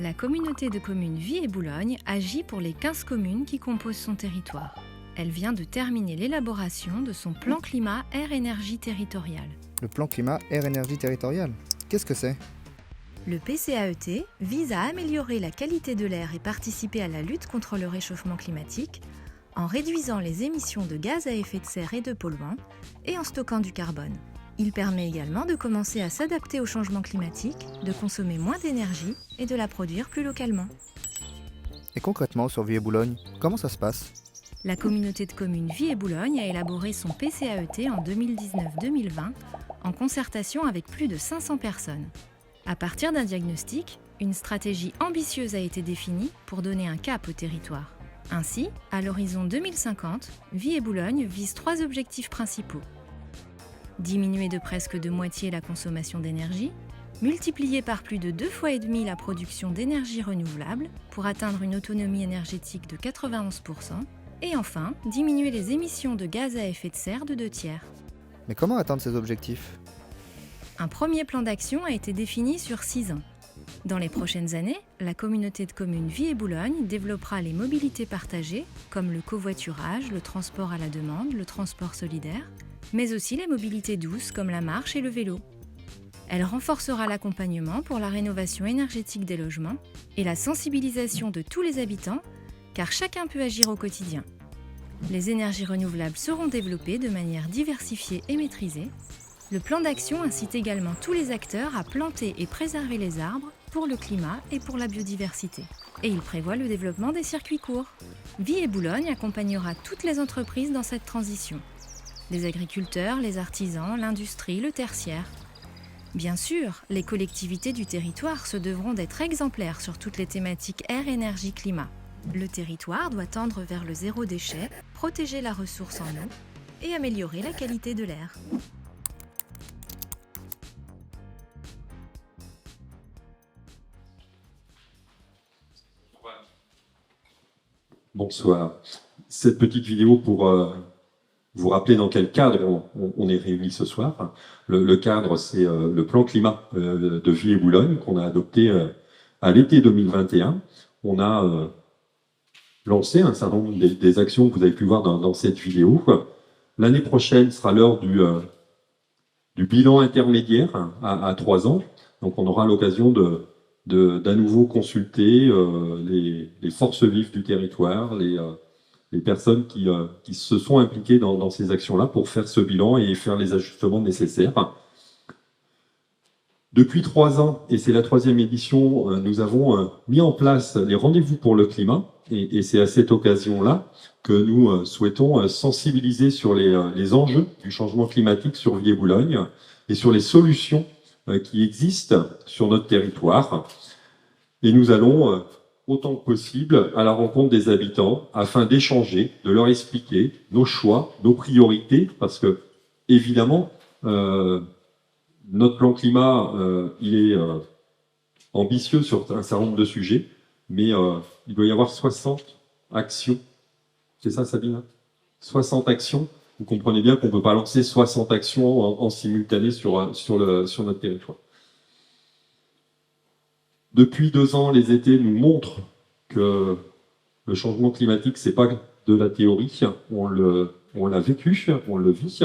La communauté de communes Vie et Boulogne agit pour les 15 communes qui composent son territoire. Elle vient de terminer l'élaboration de son plan climat air-énergie territorial. Le plan climat air-énergie territorial, qu'est-ce que c'est? Le PCAET vise à améliorer la qualité de l'air et participer à la lutte contre le réchauffement climatique en réduisant les émissions de gaz à effet de serre et de polluants et en stockant du carbone. Il permet également de commencer à s'adapter au changement climatique, de consommer moins d'énergie et de la produire plus localement. Et concrètement, sur Vie et Boulogne, comment ça se passe? La communauté de communes Vie et Boulogne a élaboré son PCAET en 2019-2020 en concertation avec plus de 500 personnes. À partir d'un diagnostic, une stratégie ambitieuse a été définie pour donner un cap au territoire. Ainsi, à l'horizon 2050, Vie et Boulogne vise 3 objectifs principaux. Diminuer de presque de moitié la consommation d'énergie, multiplier par plus de 2,5 fois la production d'énergie renouvelable pour atteindre une autonomie énergétique de 91%, et enfin, diminuer les émissions de gaz à effet de serre de 2/3. Mais comment atteindre ces objectifs? Un premier plan d'action a été défini sur 6 ans. Dans les prochaines années, la communauté de communes Vie et Boulogne développera les mobilités partagées, comme le covoiturage, le transport à la demande, le transport solidaire, mais aussi les mobilités douces comme la marche et le vélo. Elle renforcera l'accompagnement pour la rénovation énergétique des logements et la sensibilisation de tous les habitants, car chacun peut agir au quotidien. Les énergies renouvelables seront développées de manière diversifiée et maîtrisée. Le plan d'action incite également tous les acteurs à planter et préserver les arbres pour le climat et pour la biodiversité. Et il prévoit le développement des circuits courts. Vie et Boulogne accompagnera toutes les entreprises dans cette transition. Les agriculteurs, les artisans, l'industrie, le tertiaire. Bien sûr, les collectivités du territoire se devront d'être exemplaires sur toutes les thématiques air, énergie, climat. Le territoire doit tendre vers le zéro déchet, protéger la ressource en eau et améliorer la qualité de l'air. Bonsoir. Cette petite vidéo pour vous rappeler dans quel cadre on est réunis ce soir. Le cadre, c'est le plan climat de Vie et Boulogne qu'on a adopté à l'été 2021. On a lancé un certain nombre des actions que vous avez pu voir dans cette vidéo. L'année prochaine sera l'heure du bilan intermédiaire à 3 ans. Donc on aura l'occasion d'à nouveau consulter les forces vives du territoire, les personnes qui se sont impliquées dans ces actions-là pour faire ce bilan et faire les ajustements nécessaires. Depuis 3 ans, et c'est la 3e édition, nous avons mis en place les rendez-vous pour le climat, et c'est à cette occasion-là que nous souhaitons sensibiliser sur les enjeux du changement climatique sur Vie et Boulogne et sur les solutions qui existent sur notre territoire. Et nous allons autant que possible à la rencontre des habitants afin d'échanger, de leur expliquer nos choix, nos priorités, parce que évidemment notre plan climat il est ambitieux sur un certain nombre de sujets, mais il doit y avoir 60 actions. C'est ça, Sabine? 60 actions. Vous comprenez bien qu'on ne peut pas lancer 60 actions en simultané sur notre territoire. Depuis 2 ans, les étés nous montrent que le changement climatique, c'est pas de la théorie, on l'a vécu, on le vit.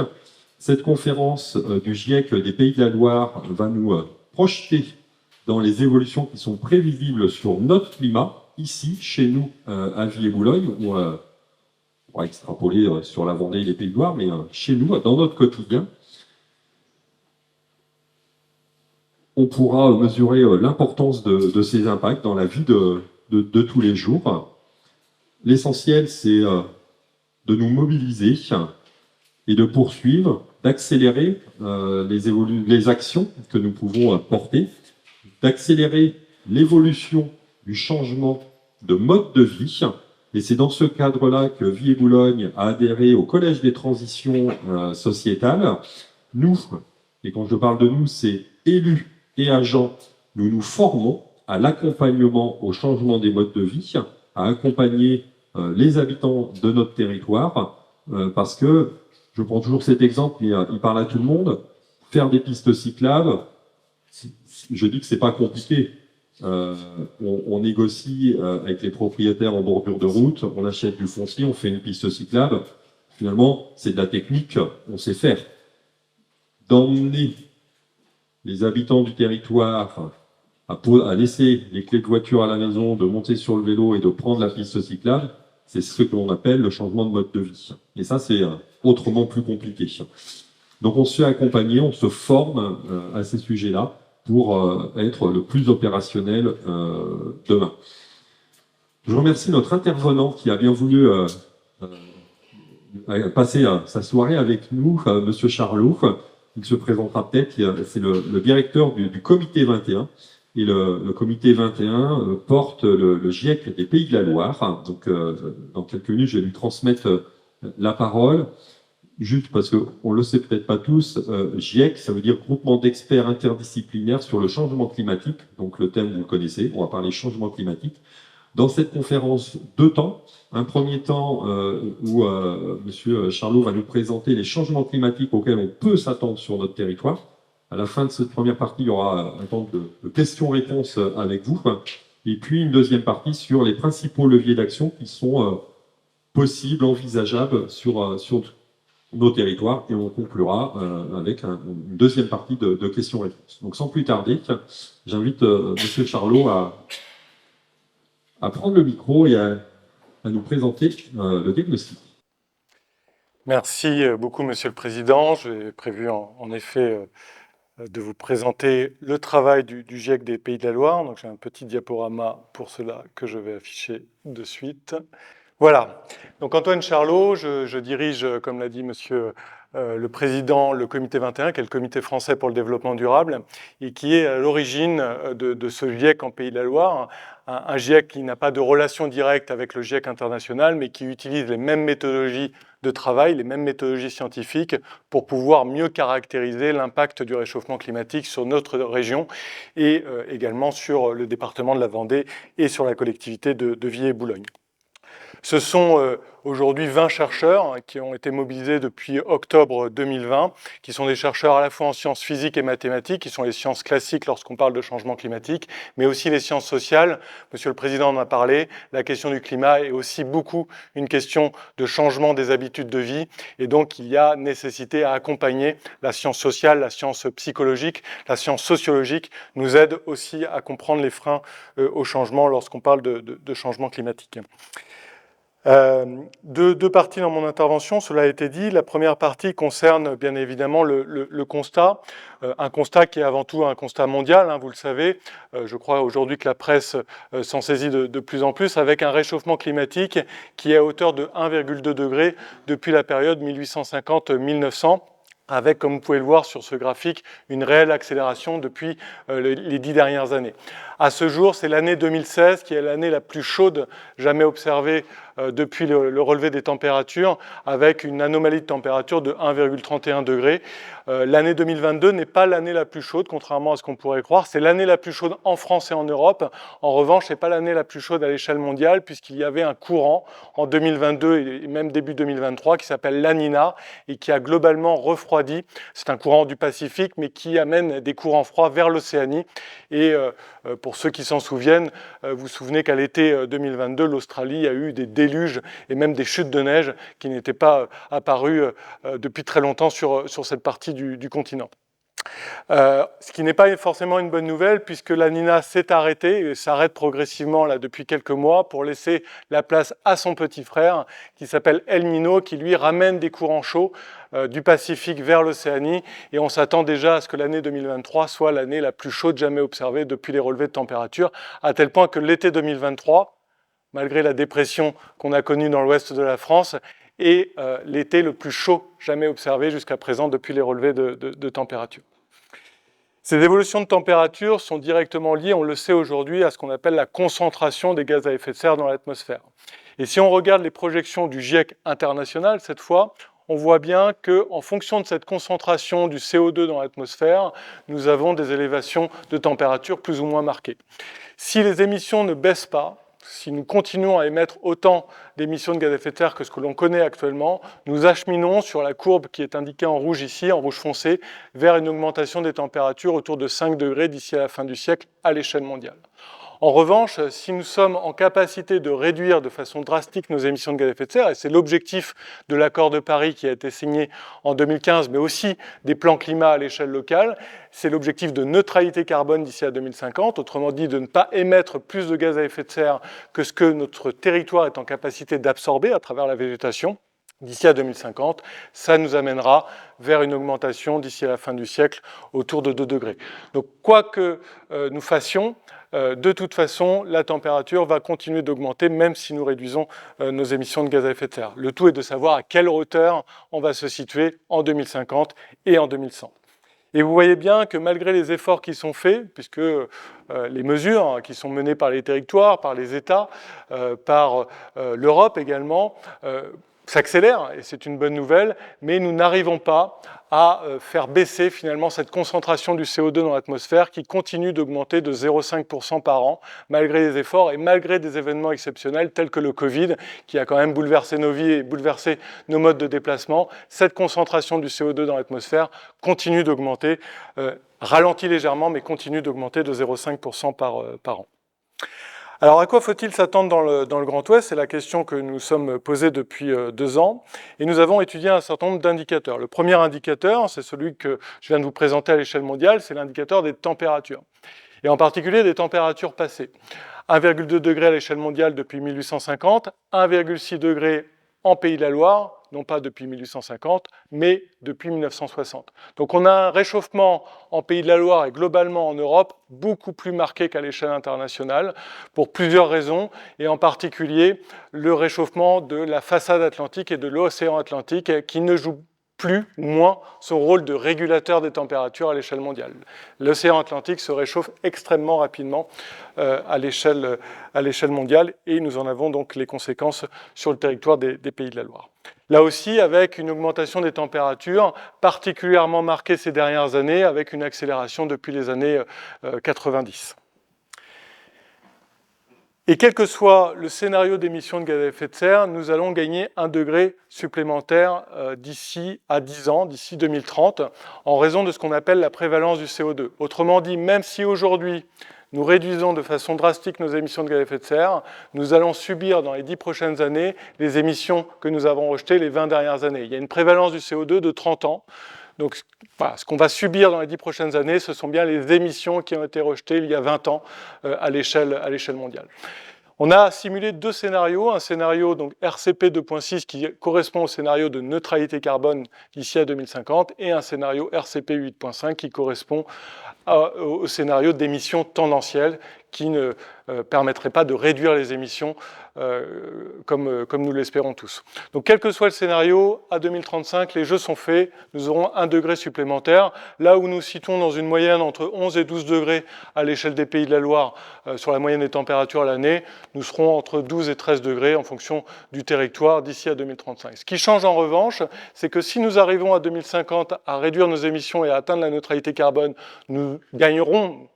Cette conférence du GIEC des Pays de la Loire va nous projeter dans les évolutions qui sont prévisibles sur notre climat, ici, chez nous, à Vie et Boulogne, où on va extrapoler sur la Vendée et les Pays de Loire, mais chez nous, dans notre quotidien. On pourra mesurer l'importance de ces impacts dans la vie de tous les jours. L'essentiel, c'est de nous mobiliser et de poursuivre, d'accélérer les actions que nous pouvons porter, d'accélérer l'évolution du changement de mode de vie. Et c'est dans ce cadre-là que Vie et Boulogne a adhéré au Collège des transitions sociétales. Nous, et quand je parle de nous, c'est élus et agents, nous nous formons à l'accompagnement au changement des modes de vie, à accompagner les habitants de notre territoire, parce que, je prends toujours cet exemple, mais il parle à tout le monde, faire des pistes cyclables, je dis que c'est pas compliqué, on négocie avec les propriétaires en bordure de route, on achète du foncier, on fait une piste cyclable. Finalement, c'est de la technique, on sait faire. D'emmener les habitants du territoire à laisser les clés de voiture à la maison, de monter sur le vélo et de prendre la piste cyclable, c'est ce que l'on appelle le changement de mode de vie. Et ça, c'est autrement plus compliqué. Donc on se fait accompagner, on se forme à ces sujets-là pour être le plus opérationnel demain. Je remercie notre intervenant qui a bien voulu passer sa soirée avec nous, Monsieur Charlot. Il se présentera peut-être, c'est le directeur du comité 21. Et le comité 21 porte le GIEC des Pays de la Loire. Donc, dans quelques minutes, je vais lui transmettre la parole. Juste parce qu'on ne le sait peut-être pas tous, GIEC, ça veut dire Groupement d'experts interdisciplinaires sur le changement climatique. Donc, le thème, vous le connaissez, on va parler changement climatique. Dans cette conférence, 2 temps. Un premier temps où M. Charlot va nous présenter les changements climatiques auxquels on peut s'attendre sur notre territoire. À la fin de cette première partie, il y aura un temps de questions-réponses avec vous. Et puis une deuxième partie sur les principaux leviers d'action qui sont possibles, envisageables sur nos territoires. Et on conclura avec une deuxième partie de questions-réponses. Donc sans plus tarder, j'invite M. Charlot à prendre le micro et à nous présenter le diagnostic. Merci beaucoup, Monsieur le Président. J'ai prévu en effet de vous présenter le travail du GIEC des Pays de la Loire. Donc j'ai un petit diaporama pour cela que je vais afficher de suite. Voilà. Donc Antoine Charlot, je dirige, comme l'a dit Monsieur le Président, le Comité 21, qui est le Comité français pour le développement durable, et qui est à l'origine de ce GIEC en Pays de la Loire, un GIEC qui n'a pas de relation directe avec le GIEC international, mais qui utilise les mêmes méthodologies de travail, les mêmes méthodologies scientifiques pour pouvoir mieux caractériser l'impact du réchauffement climatique sur notre région et également sur le département de la Vendée et sur la collectivité de Viey-et-Boulogne. Ce sont aujourd'hui 20 chercheurs qui ont été mobilisés depuis octobre 2020, qui sont des chercheurs à la fois en sciences physiques et mathématiques, qui sont les sciences classiques lorsqu'on parle de changement climatique, mais aussi les sciences sociales. Monsieur le Président en a parlé, la question du climat est aussi beaucoup une question de changement des habitudes de vie, et donc il y a nécessité à accompagner la science sociale, la science psychologique, la science sociologique nous aide aussi à comprendre les freins au changement lorsqu'on parle de changement climatique. Deux parties dans mon intervention, cela a été dit. La première partie concerne bien évidemment le constat, un constat qui est avant tout un constat mondial, hein, vous le savez. Je crois aujourd'hui que la presse s'en saisit de plus en plus, avec un réchauffement climatique qui est à hauteur de 1,2 degré depuis la période 1850-1900. Avec, comme vous pouvez le voir sur ce graphique, une réelle accélération depuis les 10 dernières années. À ce jour, c'est l'année 2016 qui est l'année la plus chaude jamais observée depuis le relevé des températures, avec une anomalie de température de 1,31 degré. L'année 2022 n'est pas l'année la plus chaude, contrairement à ce qu'on pourrait croire. C'est l'année la plus chaude en France et en Europe. En revanche, ce n'est pas l'année la plus chaude à l'échelle mondiale, puisqu'il y avait un courant en 2022 et même début 2023 qui s'appelle La Nina et qui a globalement refroidi. C'est un courant du Pacifique, mais qui amène des courants froids vers l'Océanie. Et pour ceux qui s'en souviennent, vous vous souvenez qu'à l'été 2022, l'Australie a eu des déluges et même des chutes de neige qui n'étaient pas apparues depuis très longtemps sur cette partie du continent. Ce qui n'est pas forcément une bonne nouvelle puisque la Nina s'est arrêtée et s'arrête progressivement là, depuis quelques mois pour laisser la place à son petit frère qui s'appelle El Niño, qui lui ramène des courants chauds du Pacifique vers l'Océanie, et on s'attend déjà à ce que l'année 2023 soit l'année la plus chaude jamais observée depuis les relevés de température, à tel point que l'été 2023, malgré la dépression qu'on a connue dans l'ouest de la France, est l'été le plus chaud jamais observé jusqu'à présent depuis les relevés de température. Ces évolutions de température sont directement liées, on le sait aujourd'hui, à ce qu'on appelle la concentration des gaz à effet de serre dans l'atmosphère. Et si on regarde les projections du GIEC international, cette fois, on voit bien qu'en fonction de cette concentration du CO2 dans l'atmosphère, nous avons des élévations de température plus ou moins marquées. Si les émissions ne baissent pas, si nous continuons à émettre autant d'émissions de gaz à effet de serre que ce que l'on connaît actuellement, nous acheminons sur la courbe qui est indiquée en rouge ici, en rouge foncé, vers une augmentation des températures autour de 5 degrés d'ici à la fin du siècle à l'échelle mondiale. En revanche, si nous sommes en capacité de réduire de façon drastique nos émissions de gaz à effet de serre, et c'est l'objectif de l'accord de Paris qui a été signé en 2015, mais aussi des plans climat à l'échelle locale, c'est l'objectif de neutralité carbone d'ici à 2050, autrement dit de ne pas émettre plus de gaz à effet de serre que ce que notre territoire est en capacité d'absorber à travers la végétation. D'ici à 2050, ça nous amènera vers une augmentation d'ici à la fin du siècle autour de 2 degrés. Donc quoi que nous fassions, de toute façon, la température va continuer d'augmenter même si nous réduisons nos émissions de gaz à effet de serre. Le tout est de savoir à quelle hauteur on va se situer en 2050 et en 2100. Et vous voyez bien que malgré les efforts qui sont faits, puisque les mesures qui sont menées par les territoires, par les États, par l'Europe également, s'accélère, et c'est une bonne nouvelle, mais nous n'arrivons pas à faire baisser finalement cette concentration du CO2 dans l'atmosphère qui continue d'augmenter de 0,5% par an, malgré les efforts et malgré des événements exceptionnels tels que le Covid, qui a quand même bouleversé nos vies et bouleversé nos modes de déplacement. Cette concentration du CO2 dans l'atmosphère continue d'augmenter, ralentit légèrement, mais continue d'augmenter de 0,5% par an. Alors, à quoi faut-il s'attendre dans le Grand Ouest? C'est la question que nous sommes posée depuis 2 ans. Et nous avons étudié un certain nombre d'indicateurs. Le premier indicateur, c'est celui que je viens de vous présenter à l'échelle mondiale, c'est l'indicateur des températures. Et en particulier des températures passées. 1,2 degré à l'échelle mondiale depuis 1850, 1,6 degré en Pays de la Loire, non pas depuis 1850, mais depuis 1960. Donc on a un réchauffement en Pays de la Loire et globalement en Europe beaucoup plus marqué qu'à l'échelle internationale, pour plusieurs raisons, et en particulier le réchauffement de la façade atlantique et de l'océan Atlantique qui ne joue plus ou moins son rôle de régulateur des températures à l'échelle mondiale. L'océan Atlantique se réchauffe extrêmement rapidement à l'échelle mondiale et nous en avons donc les conséquences sur le territoire des Pays de la Loire. Là aussi, avec une augmentation des températures particulièrement marquée ces dernières années, avec une accélération depuis les années 90. Et quel que soit le scénario d'émissions de gaz à effet de serre, nous allons gagner 1 degré supplémentaire d'ici à 10 ans, d'ici 2030, en raison de ce qu'on appelle la prévalence du CO2. Autrement dit, même si aujourd'hui, nous réduisons de façon drastique nos émissions de gaz à effet de serre, nous allons subir dans les 10 prochaines années les émissions que nous avons rejetées les 20 dernières années. Il y a une prévalence du CO2 de 30 ans. Donc voilà, ce qu'on va subir dans les 10 prochaines années, ce sont bien les émissions qui ont été rejetées il y a 20 ans à l'échelle mondiale. On a simulé 2 scénarios, un scénario donc RCP 2.6 qui correspond au scénario de neutralité carbone d'ici à 2050 et un scénario RCP 8.5 qui correspond au scénario d'émissions tendancielles qui ne permettrait pas de réduire les émissions comme nous l'espérons tous. Donc quel que soit le scénario, à 2035, les jeux sont faits, nous aurons 1 degré supplémentaire, là où nous situons dans une moyenne entre 11 et 12 degrés à l'échelle des Pays de la Loire sur la moyenne des températures à l'année, nous serons entre 12 et 13 degrés en fonction du territoire d'ici à 2035. Ce qui change en revanche, c'est que si nous arrivons à 2050 à réduire nos émissions et à atteindre la neutralité carbone, nous gagnerons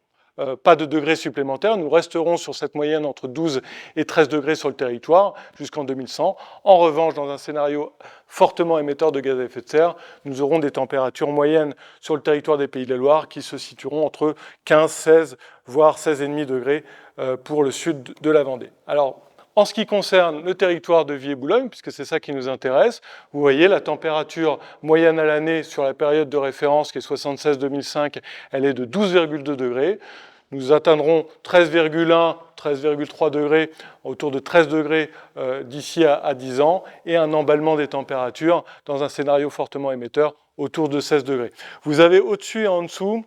pas de degrés supplémentaires, nous resterons sur cette moyenne entre 12 et 13 degrés sur le territoire jusqu'en 2100. En revanche, dans un scénario fortement émetteur de gaz à effet de serre, nous aurons des températures moyennes sur le territoire des Pays de la Loire qui se situeront entre 15, 16, voire 16,5 degrés pour le sud de la Vendée. Alors, en ce qui concerne le territoire de Viey-Boulogne, puisque c'est ça qui nous intéresse, vous voyez la température moyenne à l'année sur la période de référence qui est 76-2005, elle est de 12,2 degrés. Nous atteindrons 13,1, 13,3 degrés, autour de 13 degrés d'ici à 10 ans, et un emballement des températures dans un scénario fortement émetteur autour de 16 degrés. Vous avez au-dessus et en dessous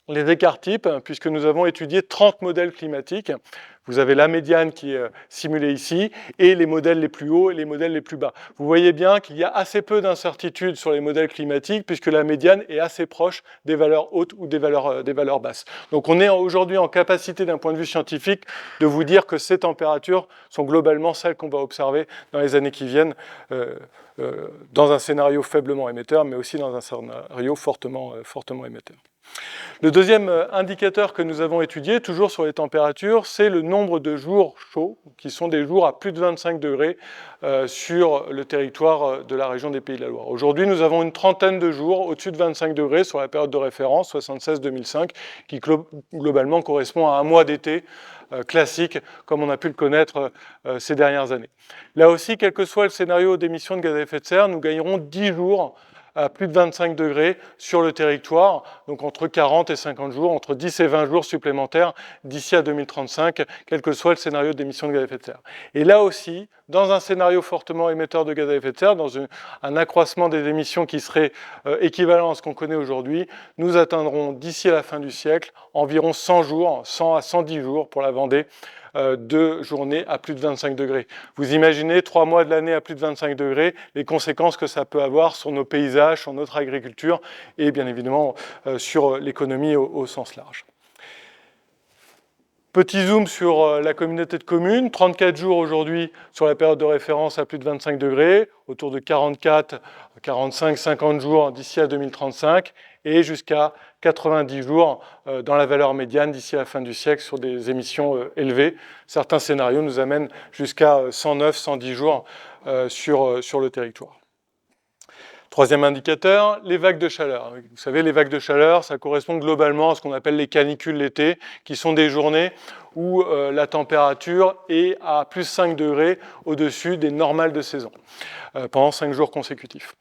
les écarts types, puisque nous avons étudié 30 modèles climatiques. Vous avez la médiane qui est simulée ici, et les modèles les plus hauts et les modèles les plus bas. Vous voyez bien qu'il y a assez peu d'incertitudes sur les modèles climatiques, puisque la médiane est assez proche des valeurs hautes ou des valeurs basses. Donc on est aujourd'hui en capacité, d'un point de vue scientifique, de vous dire que ces températures sont globalement celles qu'on va observer dans les années qui viennent, dans un scénario faiblement émetteur, mais aussi dans un scénario fortement émetteur. Le deuxième indicateur que nous avons étudié, toujours sur les températures, c'est le nombre de jours chauds, qui sont des jours à plus de 25 degrés sur le territoire de la région des Pays de la Loire. Aujourd'hui, nous avons une trentaine de jours au-dessus de 25 degrés sur la période de référence, 76-2005, qui globalement correspond à un mois d'été classique, comme on a pu le connaître ces dernières années. Là aussi, quel que soit le scénario d'émissions de gaz à effet de serre, nous gagnerons 10 jours à plus de 25 degrés sur le territoire, donc entre 40 et 50 jours, entre 10 et 20 jours supplémentaires d'ici à 2035, quel que soit le scénario d'émissions de gaz à effet de serre. Et là aussi, dans un scénario fortement émetteur de gaz à effet de serre, dans un accroissement des émissions qui serait équivalent à ce qu'on connaît aujourd'hui, nous atteindrons d'ici à la fin du siècle environ 100 jours, 100 à 110 jours pour la Vendée, de journées à plus de 25 degrés. Vous imaginez 3 mois de l'année à plus de 25 degrés, les conséquences que ça peut avoir sur nos paysages, sur notre agriculture et bien évidemment sur l'économie au sens large. Petit zoom sur la communauté de communes, 34 jours aujourd'hui sur la période de référence à plus de 25 degrés, autour de 44, 45, 50 jours d'ici à 2035 et jusqu'à 90 jours dans la valeur médiane d'ici à la fin du siècle sur des émissions élevées. Certains scénarios nous amènent jusqu'à 109, 110 jours sur le territoire. Troisième indicateur, les vagues de chaleur. Vous savez, les vagues de chaleur, ça correspond globalement à ce qu'on appelle les canicules l'été, qui sont des journées où la température est à plus 5 degrés au-dessus des normales de saison, pendant 5 jours consécutifs.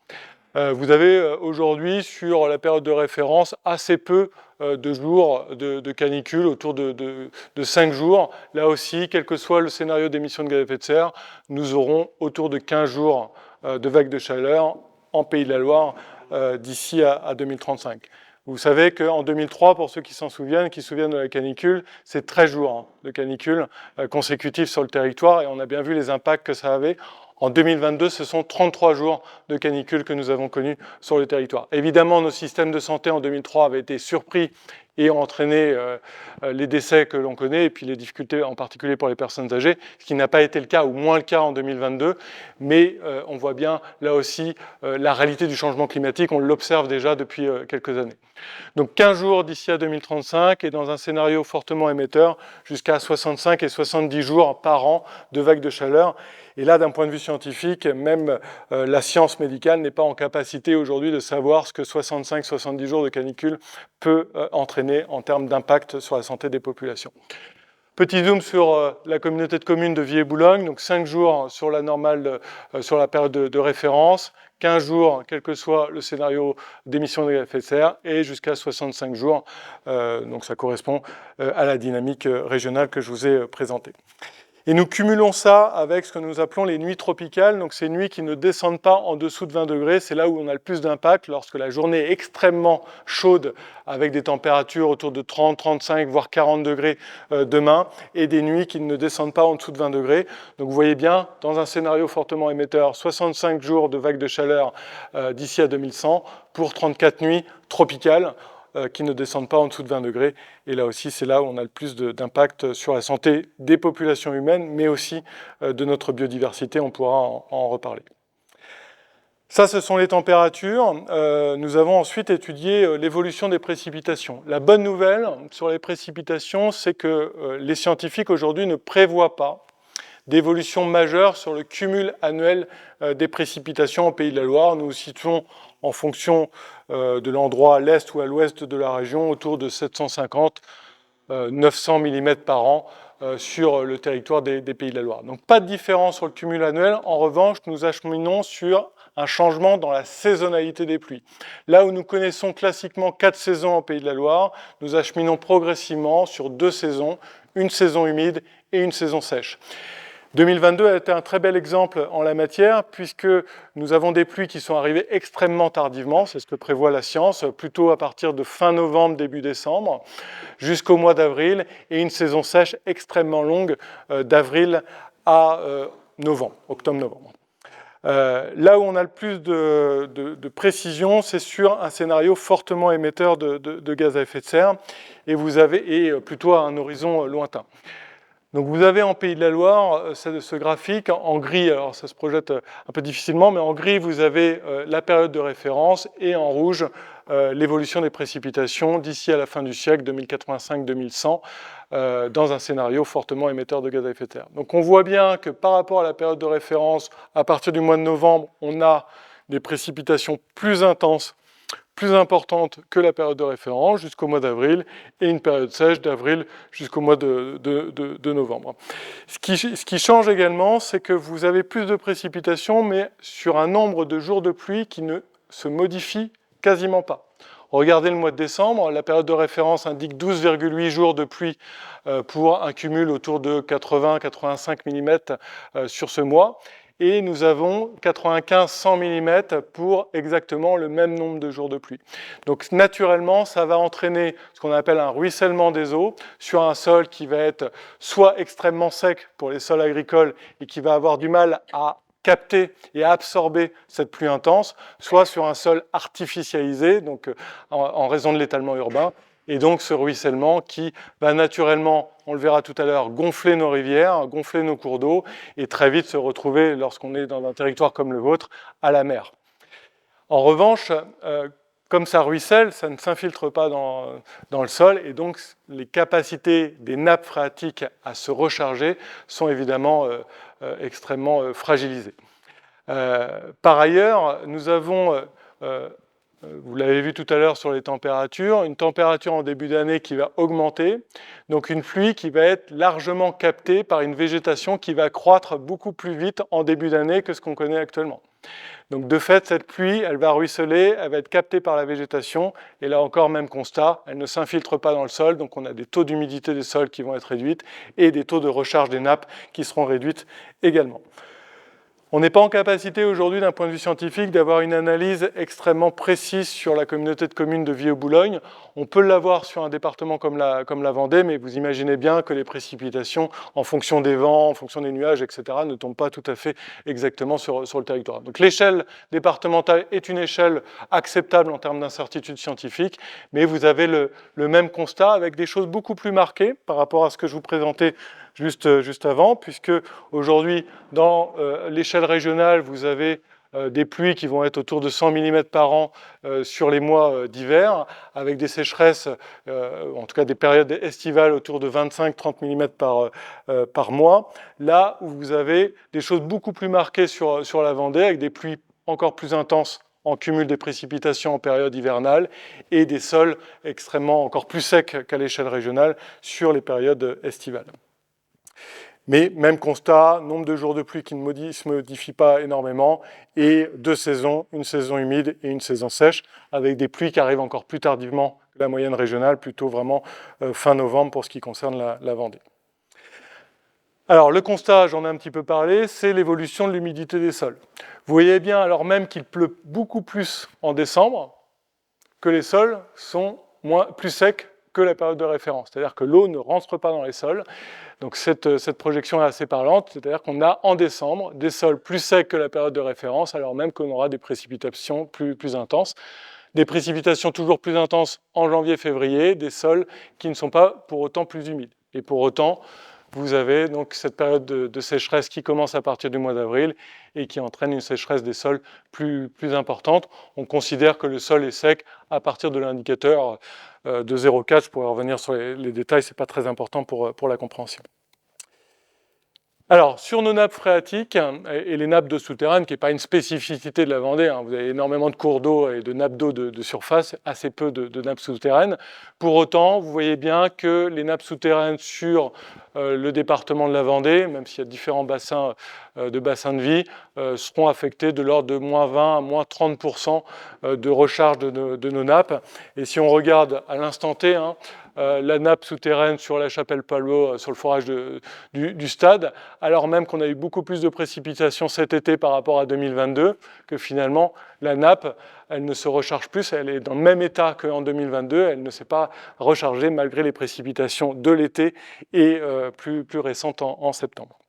Vous avez aujourd'hui, sur la période de référence, assez peu de jours de canicule, autour de 5 jours. Là aussi, quel que soit le scénario d'émissions de gaz à effet de serre, nous aurons autour de 15 jours de vagues de chaleur en Pays de la Loire d'ici à 2035. Vous savez qu'en 2003, pour ceux qui s'en souviennent, qui se souviennent de la canicule, c'est 13 jours de canicule consécutifs sur le territoire et on a bien vu les impacts que ça avait. En 2022, ce sont 33 jours de canicule que nous avons connus sur le territoire. Évidemment, nos systèmes de santé en 2003 avaient été surpris et ont entraîné les décès que l'on connaît et puis les difficultés en particulier pour les personnes âgées, ce qui n'a pas été le cas ou moins le cas en 2022, mais on voit bien là aussi la réalité du changement climatique, on l'observe déjà depuis quelques années. Donc 15 jours d'ici à 2035 et dans un scénario fortement émetteur jusqu'à 65 et 70 jours par an de vagues de chaleur. Et là, d'un point de vue scientifique, même la science médicale n'est pas en capacité aujourd'hui de savoir ce que 65-70 jours de canicule peut entraîner en termes d'impact sur la santé des populations. Petit zoom sur la communauté de communes de Vier-Boulogne, donc 5 jours sur la normale, sur la période de référence, 15 jours, quel que soit le scénario d'émission de gaz à effet de serre, et jusqu'à 65 jours, donc ça correspond à la dynamique régionale que je vous ai présentée. Et nous cumulons ça avec ce que nous appelons les nuits tropicales, donc ces nuits qui ne descendent pas en dessous de 20 degrés, c'est là où on a le plus d'impact, lorsque la journée est extrêmement chaude, avec des températures autour de 30, 35, voire 40 degrés demain, et des nuits qui ne descendent pas en dessous de 20 degrés. Donc vous voyez bien, dans un scénario fortement émetteur, 65 jours de vagues de chaleur d'ici à 2100, pour 34 nuits tropicales, qui ne descendent pas en dessous de 20 degrés. Et là aussi, c'est là où on a le plus d'impact sur la santé des populations humaines, mais aussi de notre biodiversité. On pourra en reparler. Ça, ce sont les températures. Nous avons ensuite étudié l'évolution des précipitations. La bonne nouvelle sur les précipitations, c'est que les scientifiques aujourd'hui ne prévoient pas d'évolution majeure sur le cumul annuel des précipitations au Pays de la Loire. Nous nous situons en fonction de l'endroit à l'est ou à l'ouest de la région, autour de 750, 900 mm par an sur le territoire des Pays de la Loire. Donc pas de différence sur le cumul annuel. En revanche, nous acheminons sur un changement dans la saisonnalité des pluies. Là où nous connaissons classiquement 4 saisons au Pays de la Loire, nous acheminons progressivement sur 2 saisons, une saison humide et une saison sèche. 2022 a été un très bel exemple en la matière, puisque nous avons des pluies qui sont arrivées extrêmement tardivement, c'est ce que prévoit la science, plutôt à partir de fin novembre, début décembre, jusqu'au mois d'avril, et une saison sèche extrêmement longue d'avril à novembre, octobre-novembre. Là où on a le plus de précision, c'est sur un scénario fortement émetteur de gaz à effet de serre, et plutôt à un horizon lointain. Donc vous avez en Pays de la Loire ce graphique en gris, alors ça se projette un peu difficilement, mais en gris vous avez la période de référence et en rouge l'évolution des précipitations d'ici à la fin du siècle, 2085-2100, dans un scénario fortement émetteur de gaz à effet de serre. Donc on voit bien que par rapport à la période de référence, à partir du mois de novembre, on a des précipitations plus intenses, plus importante que la période de référence jusqu'au mois d'avril et une période sèche d'avril jusqu'au mois de novembre. Ce qui change également, c'est que vous avez plus de précipitations, mais sur un nombre de jours de pluie qui ne se modifie quasiment pas. Regardez le mois de décembre, la période de référence indique 12,8 jours de pluie pour un cumul autour de 80-85 mm sur ce mois. Et nous avons 95-100 mm pour exactement le même nombre de jours de pluie. Donc naturellement, ça va entraîner ce qu'on appelle un ruissellement des eaux sur un sol qui va être soit extrêmement sec pour les sols agricoles et qui va avoir du mal à capter et à absorber cette pluie intense, soit sur un sol artificialisé, donc en raison de l'étalement urbain, et donc ce ruissellement qui va naturellement, on le verra tout à l'heure, gonfler nos rivières, gonfler nos cours d'eau, et très vite se retrouver, lorsqu'on est dans un territoire comme le vôtre, à la mer. En revanche, comme ça ruisselle, ça ne s'infiltre pas dans le sol, et donc les capacités des nappes phréatiques à se recharger sont évidemment extrêmement fragilisées. Par ailleurs, nous avons, vous l'avez vu tout à l'heure sur les températures, une température en début d'année qui va augmenter, donc une pluie qui va être largement captée par une végétation qui va croître beaucoup plus vite en début d'année que ce qu'on connaît actuellement. Donc de fait, cette pluie, elle va ruisseler, elle va être captée par la végétation, et là encore, même constat, elle ne s'infiltre pas dans le sol, donc on a des taux d'humidité des sols qui vont être réduits, et des taux de recharge des nappes qui seront réduits également. On n'est pas en capacité aujourd'hui, d'un point de vue scientifique, d'avoir une analyse extrêmement précise sur la communauté de communes de Vieux-Boulogne. On peut l'avoir sur un département comme la Vendée, mais vous imaginez bien que les précipitations, en fonction des vents, en fonction des nuages, etc., ne tombent pas tout à fait exactement sur le territoire. Donc l'échelle départementale est une échelle acceptable en termes d'incertitude scientifique, mais vous avez le même constat avec des choses beaucoup plus marquées par rapport à ce que je vous présentais juste avant, puisque aujourd'hui, dans l'échelle régionale, vous avez des pluies qui vont être autour de 100 mm par an sur les mois d'hiver, avec des sécheresses, en tout cas des périodes estivales autour de 25-30 mm par mois, là où vous avez des choses beaucoup plus marquées sur la Vendée, avec des pluies encore plus intenses en cumul des précipitations en période hivernale et des sols extrêmement encore plus secs qu'à l'échelle régionale sur les périodes estivales. Mais même constat, nombre de jours de pluie qui ne se modifie pas énormément, et deux saisons, une saison humide et une saison sèche, avec des pluies qui arrivent encore plus tardivement que la moyenne régionale, plutôt vraiment fin novembre pour ce qui concerne la Vendée. Alors le constat, j'en ai un petit peu parlé, c'est l'évolution de l'humidité des sols. Vous voyez bien, alors même qu'il pleut beaucoup plus en décembre, que les sols sont plus secs que la période de référence, c'est-à-dire que l'eau ne rentre pas dans les sols. Donc cette projection est assez parlante, c'est-à-dire qu'on a en décembre des sols plus secs que la période de référence, alors même qu'on aura des précipitations plus intenses. Des précipitations toujours plus intenses en janvier-février, des sols qui ne sont pas pour autant plus humides. Et pour autant, vous avez donc cette période de sécheresse qui commence à partir du mois d'avril et qui entraîne une sécheresse des sols plus importante. On considère que le sol est sec à partir de l'indicateur de 0,4. Je pourrais revenir sur les détails, ce n'est pas très important pour la compréhension. Alors, sur nos nappes phréatiques et les nappes d'eau souterraine, qui n'est pas une spécificité de la Vendée, vous avez énormément de cours d'eau et de nappes d'eau de surface, assez peu de nappes souterraines. Pour autant, vous voyez bien que les nappes souterraines sur le département de la Vendée, même s'il y a différents bassins de vie, seront affectés de l'ordre de moins 20 à moins 30% de recharge de nos nappes. Et si on regarde à l'instant T, la nappe souterraine sur la chapelle Palot, sur le forage du stade, alors même qu'on a eu beaucoup plus de précipitations cet été par rapport à 2022, que finalement la nappe, elle ne se recharge plus, elle est dans le même état qu'en 2022, elle ne s'est pas rechargée malgré les précipitations de l'été et plus récentes en septembre.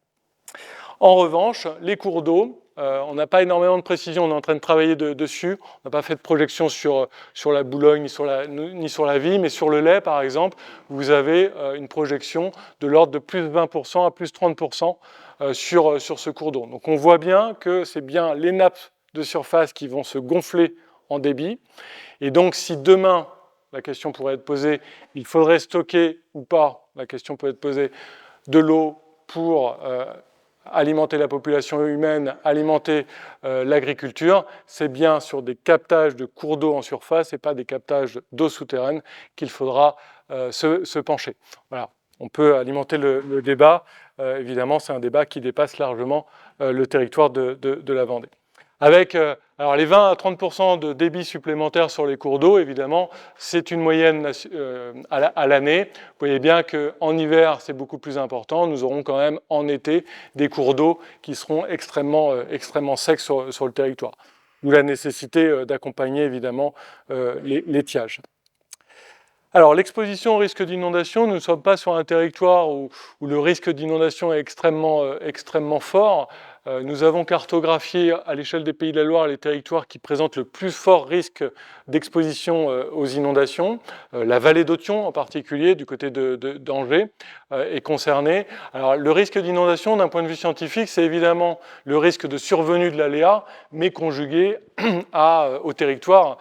En revanche, les cours d'eau on n'a pas énormément de précision, on est en train de travailler dessus. On n'a pas fait de projection sur la Boulogne ni sur la Vie, mais sur le lait, par exemple, vous avez une projection de l'ordre de plus 20% à plus 30% sur ce cours d'eau. Donc on voit bien que c'est bien les nappes de surface qui vont se gonfler en débit. Et donc si demain, la question pourrait être posée, il faudrait stocker ou pas, la question peut être posée, de l'eau pour alimenter la population humaine, alimenter l'agriculture, c'est bien sur des captages de cours d'eau en surface et pas des captages d'eau souterraine qu'il faudra se pencher. Voilà. On peut alimenter le débat. Évidemment, c'est un débat qui dépasse largement le territoire de la Vendée. Avec alors les 20 à 30% de débit supplémentaire sur les cours d'eau, évidemment, c'est une moyenne à l'année. Vous voyez bien qu'en hiver, c'est beaucoup plus important. Nous aurons quand même en été des cours d'eau qui seront extrêmement secs sur le territoire. D'où la nécessité d'accompagner évidemment l'étiage. Alors, l'exposition au risque d'inondation, nous ne sommes pas sur un territoire où le risque d'inondation est extrêmement fort. Nous avons cartographié à l'échelle des Pays de la Loire les territoires qui présentent le plus fort risque d'exposition aux inondations. La vallée d'Authion en particulier, du côté d'Angers, est concernée. Alors le risque d'inondation d'un point de vue scientifique, c'est évidemment le risque de survenue de l'aléa, mais conjugué au territoire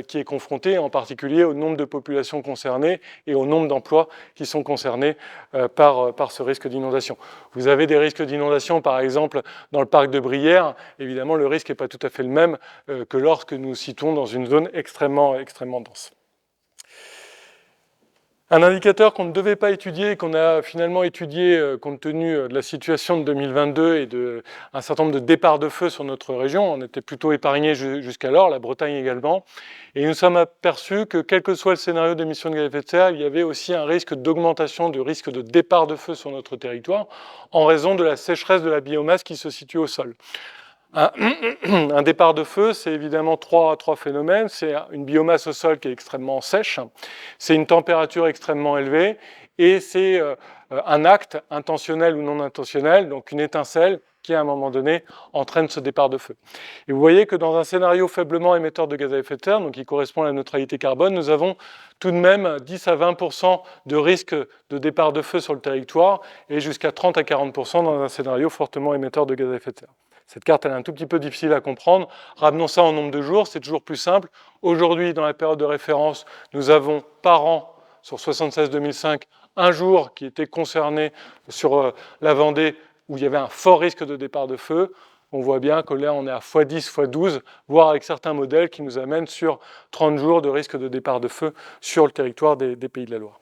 qui est confronté, en particulier au nombre de populations concernées et au nombre d'emplois qui sont concernés par ce risque d'inondation. Vous avez des risques d'inondation, par exemple, dans le parc de Brière. Évidemment, le risque n'est pas tout à fait le même que lorsque nous situons dans une zone extrêmement dense. Un indicateur qu'on ne devait pas étudier, qu'on a finalement étudié compte tenu de la situation de 2022 et d'un certain nombre de départs de feu sur notre région. On était plutôt épargnés jusqu'alors, la Bretagne également. Et nous sommes aperçus que quel que soit le scénario d'émissions de gaz à effet de serre, il y avait aussi un risque d'augmentation du risque de départ de feu sur notre territoire en raison de la sécheresse de la biomasse qui se situe au sol. Un départ de feu, c'est évidemment trois phénomènes. C'est une biomasse au sol qui est extrêmement sèche, c'est une température extrêmement élevée, et c'est un acte intentionnel ou non intentionnel, donc une étincelle qui, à un moment donné, entraîne ce départ de feu. Et vous voyez que dans un scénario faiblement émetteur de gaz à effet de serre, donc qui correspond à la neutralité carbone, nous avons tout de même 10 à 20% de risque de départ de feu sur le territoire, et jusqu'à 30 à 40% dans un scénario fortement émetteur de gaz à effet de serre. Cette carte, elle est un tout petit peu difficile à comprendre. Ramenons ça en nombre de jours, c'est toujours plus simple. Aujourd'hui, dans la période de référence, nous avons par an, sur 76-2005, un jour qui était concerné sur la Vendée, où il y avait un fort risque de départ de feu. On voit bien que là, on est à x10, x12, voire avec certains modèles qui nous amènent sur 30 jours de risque de départ de feu sur le territoire des Pays de la Loire.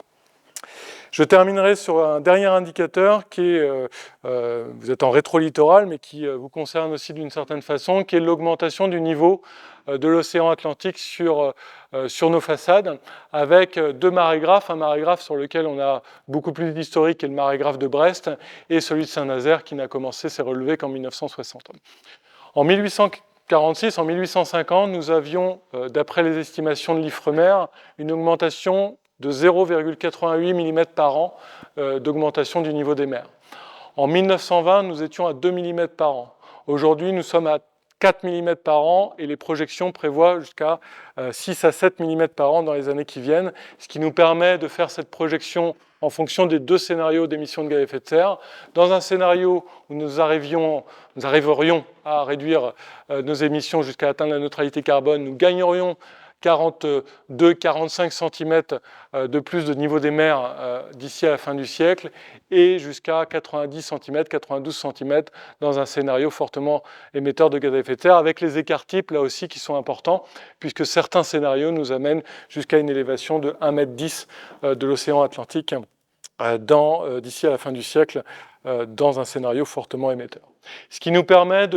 Je terminerai sur un dernier indicateur qui est, vous êtes en rétro-littoral, mais qui vous concerne aussi d'une certaine façon, qui est l'augmentation du niveau de l'océan Atlantique sur nos façades, avec deux marégraphes, un marégraphe sur lequel on a beaucoup plus d'historique, qui est le marégraphe de Brest, et celui de Saint-Nazaire, qui n'a commencé ses relevés qu'en 1960. En 1846, en 1850, nous avions, d'après les estimations de l'Ifremer, une augmentation de 0,88 mm par an d'augmentation du niveau des mers. En 1920, nous étions à 2 mm par an. Aujourd'hui, nous sommes à 4 mm par an et les projections prévoient jusqu'à 6 à 7 mm par an dans les années qui viennent, ce qui nous permet de faire cette projection en fonction des deux scénarios d'émissions de gaz à effet de serre. Dans un scénario où nous arriverions à réduire nos émissions jusqu'à atteindre la neutralité carbone, nous gagnerions 42-45 cm de plus de niveau des mers d'ici à la fin du siècle et jusqu'à 90 cm, 92 cm dans un scénario fortement émetteur de gaz à effet de serre, avec les écarts types là aussi qui sont importants, puisque certains scénarios nous amènent jusqu'à une élévation de 1,10 m de l'océan Atlantique d'ici à la fin du siècle dans un scénario fortement émetteur. Ce qui nous permet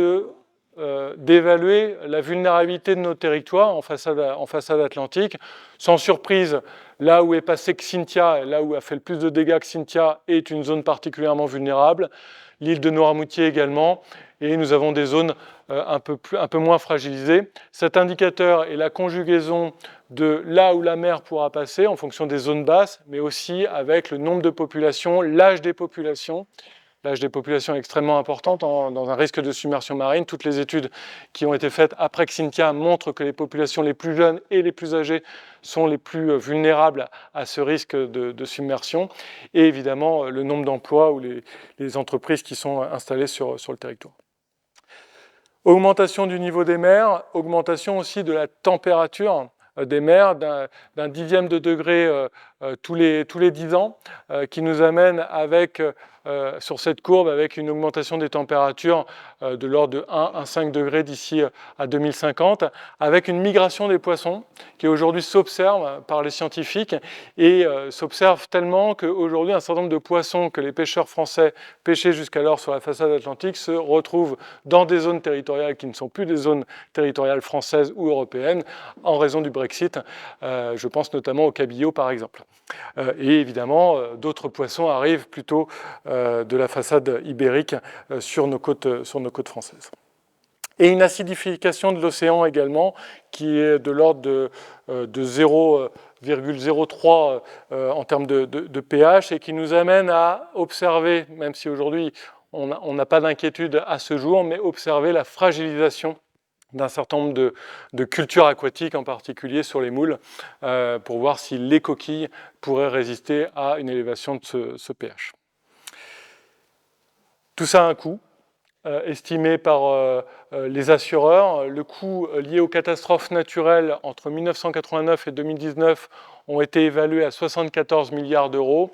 d'évaluer la vulnérabilité de nos territoires en façade atlantique. Sans surprise, là où est passé Xynthia, là où a fait le plus de dégâts Xynthia, est une zone particulièrement vulnérable. L'île de Noirmoutier également, et nous avons des zones un peu moins fragilisées. Cet indicateur est la conjugaison de là où la mer pourra passer en fonction des zones basses, mais aussi avec le nombre de populations, l'âge des populations. l'âge des populations est extrêmement important dans un risque de submersion marine. Toutes les études qui ont été faites après Xynthia montrent que les populations les plus jeunes et les plus âgées sont les plus vulnérables à ce risque de submersion. Et évidemment, le nombre d'emplois ou les entreprises qui sont installées sur le territoire. Augmentation du niveau des mers, augmentation aussi de la température des mers d'un dixième de degré tous les 10 ans, qui nous amène avec, sur cette courbe avec une augmentation des températures de l'ordre de 1 à 5 degrés d'ici à 2050, avec une migration des poissons qui aujourd'hui s'observe par les scientifiques et s'observe tellement qu'aujourd'hui un certain nombre de poissons que les pêcheurs français pêchaient jusqu'alors sur la façade atlantique se retrouvent dans des zones territoriales qui ne sont plus des zones territoriales françaises ou européennes en raison du Brexit. Je pense notamment au cabillaud par exemple. Et évidemment, d'autres poissons arrivent plutôt de la façade ibérique sur nos côtes françaises. Et une acidification de l'océan également, qui est de l'ordre de 0,03 en termes de pH, et qui nous amène à observer, même si aujourd'hui on n'a pas d'inquiétude à ce jour, mais observer la fragilisation d'un certain nombre de cultures aquatiques, en particulier sur les moules, pour voir si les coquilles pourraient résister à une élévation de ce pH. Tout ça a un coût, estimé par les assureurs. Le coût lié aux catastrophes naturelles entre 1989 et 2019 ont été évalués à 74 milliards d'euros.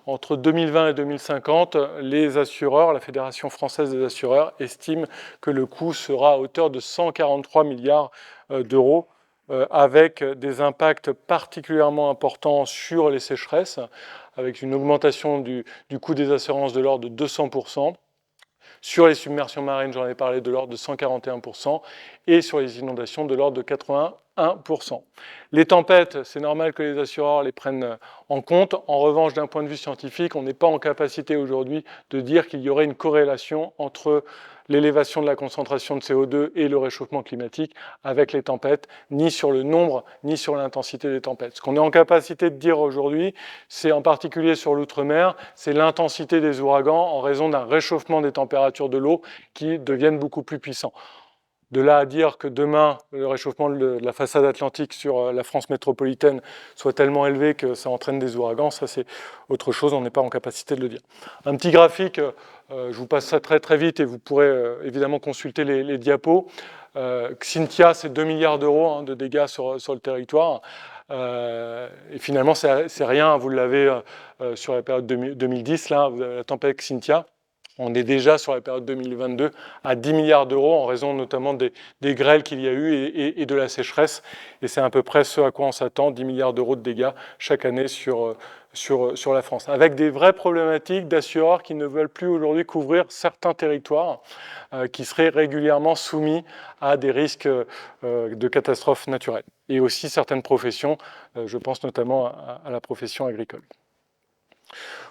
Entre 2020 et 2050, les assureurs, la Fédération française des assureurs, estiment que le coût sera à hauteur de 143 milliards d'euros, avec des impacts particulièrement importants sur les sécheresses, avec une augmentation du coût des assurances de l'ordre de 200%. Sur les submersions marines, j'en ai parlé, de l'ordre de 141%, et sur les inondations de l'ordre de 81%. Les tempêtes, c'est normal que les assureurs les prennent en compte. En revanche, d'un point de vue scientifique, on n'est pas en capacité aujourd'hui de dire qu'il y aurait une corrélation entre l'élévation de la concentration de CO2 et le réchauffement climatique avec les tempêtes, ni sur le nombre, ni sur l'intensité des tempêtes. Ce qu'on est en capacité de dire aujourd'hui, c'est en particulier sur l'outre-mer, c'est l'intensité des ouragans en raison d'un réchauffement des températures de l'eau qui deviennent beaucoup plus puissants. De là à dire que demain, le réchauffement de la façade atlantique sur la France métropolitaine soit tellement élevé que ça entraîne des ouragans, ça c'est autre chose, on n'est pas en capacité de le dire. Un petit graphique, je vous passe ça très très vite et vous pourrez évidemment consulter les diapos. Xynthia, c'est 2 milliards d'euros de dégâts sur le territoire. Et finalement, c'est rien, vous l'avez sur la période 2010, là, vous avez la tempête Xynthia. On est déjà sur la période 2022 à 10 milliards d'euros en raison notamment des grêles qu'il y a eu et de la sécheresse. Et c'est à peu près ce à quoi on s'attend, 10 milliards d'euros de dégâts chaque année sur la France. Avec des vraies problématiques d'assureurs qui ne veulent plus aujourd'hui couvrir certains territoires qui seraient régulièrement soumis à des risques de catastrophes naturelles. Et aussi certaines professions, je pense notamment à la profession agricole.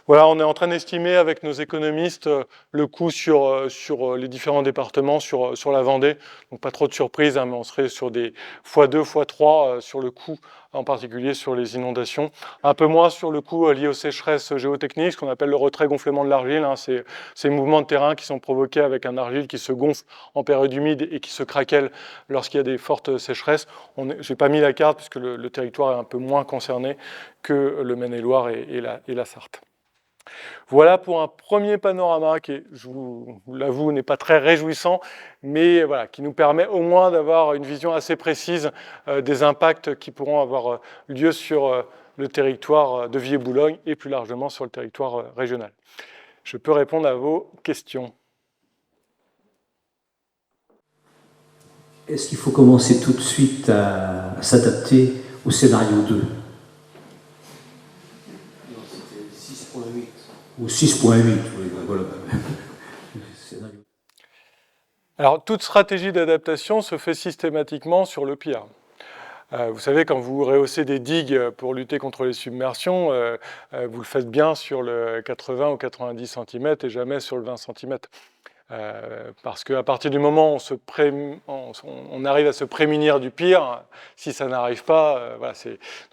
Voilà, on est en train d'estimer avec nos économistes le coût sur les différents départements, sur la Vendée. Donc pas trop de surprises, mais on serait sur des x2, x3 sur le coût, en particulier sur les inondations. Un peu moins sur le coût lié aux sécheresses géotechniques, ce qu'on appelle le retrait-gonflement de l'argile. Ces mouvements de terrain qui sont provoqués avec un argile qui se gonfle en période humide et qui se craquelle lorsqu'il y a des fortes sécheresses. Je n'ai pas mis la carte puisque le territoire est un peu moins concerné que le Maine-et-Loire et la Sarthe. Voilà pour un premier panorama qui, je vous l'avoue, n'est pas très réjouissant, mais voilà, qui nous permet au moins d'avoir une vision assez précise des impacts qui pourront avoir lieu sur le territoire de Vieux-Boulogne et plus largement sur le territoire régional. Je peux répondre à vos questions. Est-ce qu'il faut commencer tout de suite à s'adapter au scénario 2 ? Ou 6.8, oui, voilà. Alors, toute stratégie d'adaptation se fait systématiquement sur le pire. Vous savez, quand vous rehaussez des digues pour lutter contre les submersions, vous le faites bien sur le 80 ou 90 cm et jamais sur le 20 cm. Parce qu'à partir du moment où on arrive à se prémunir du pire, si ça n'arrive pas, voilà,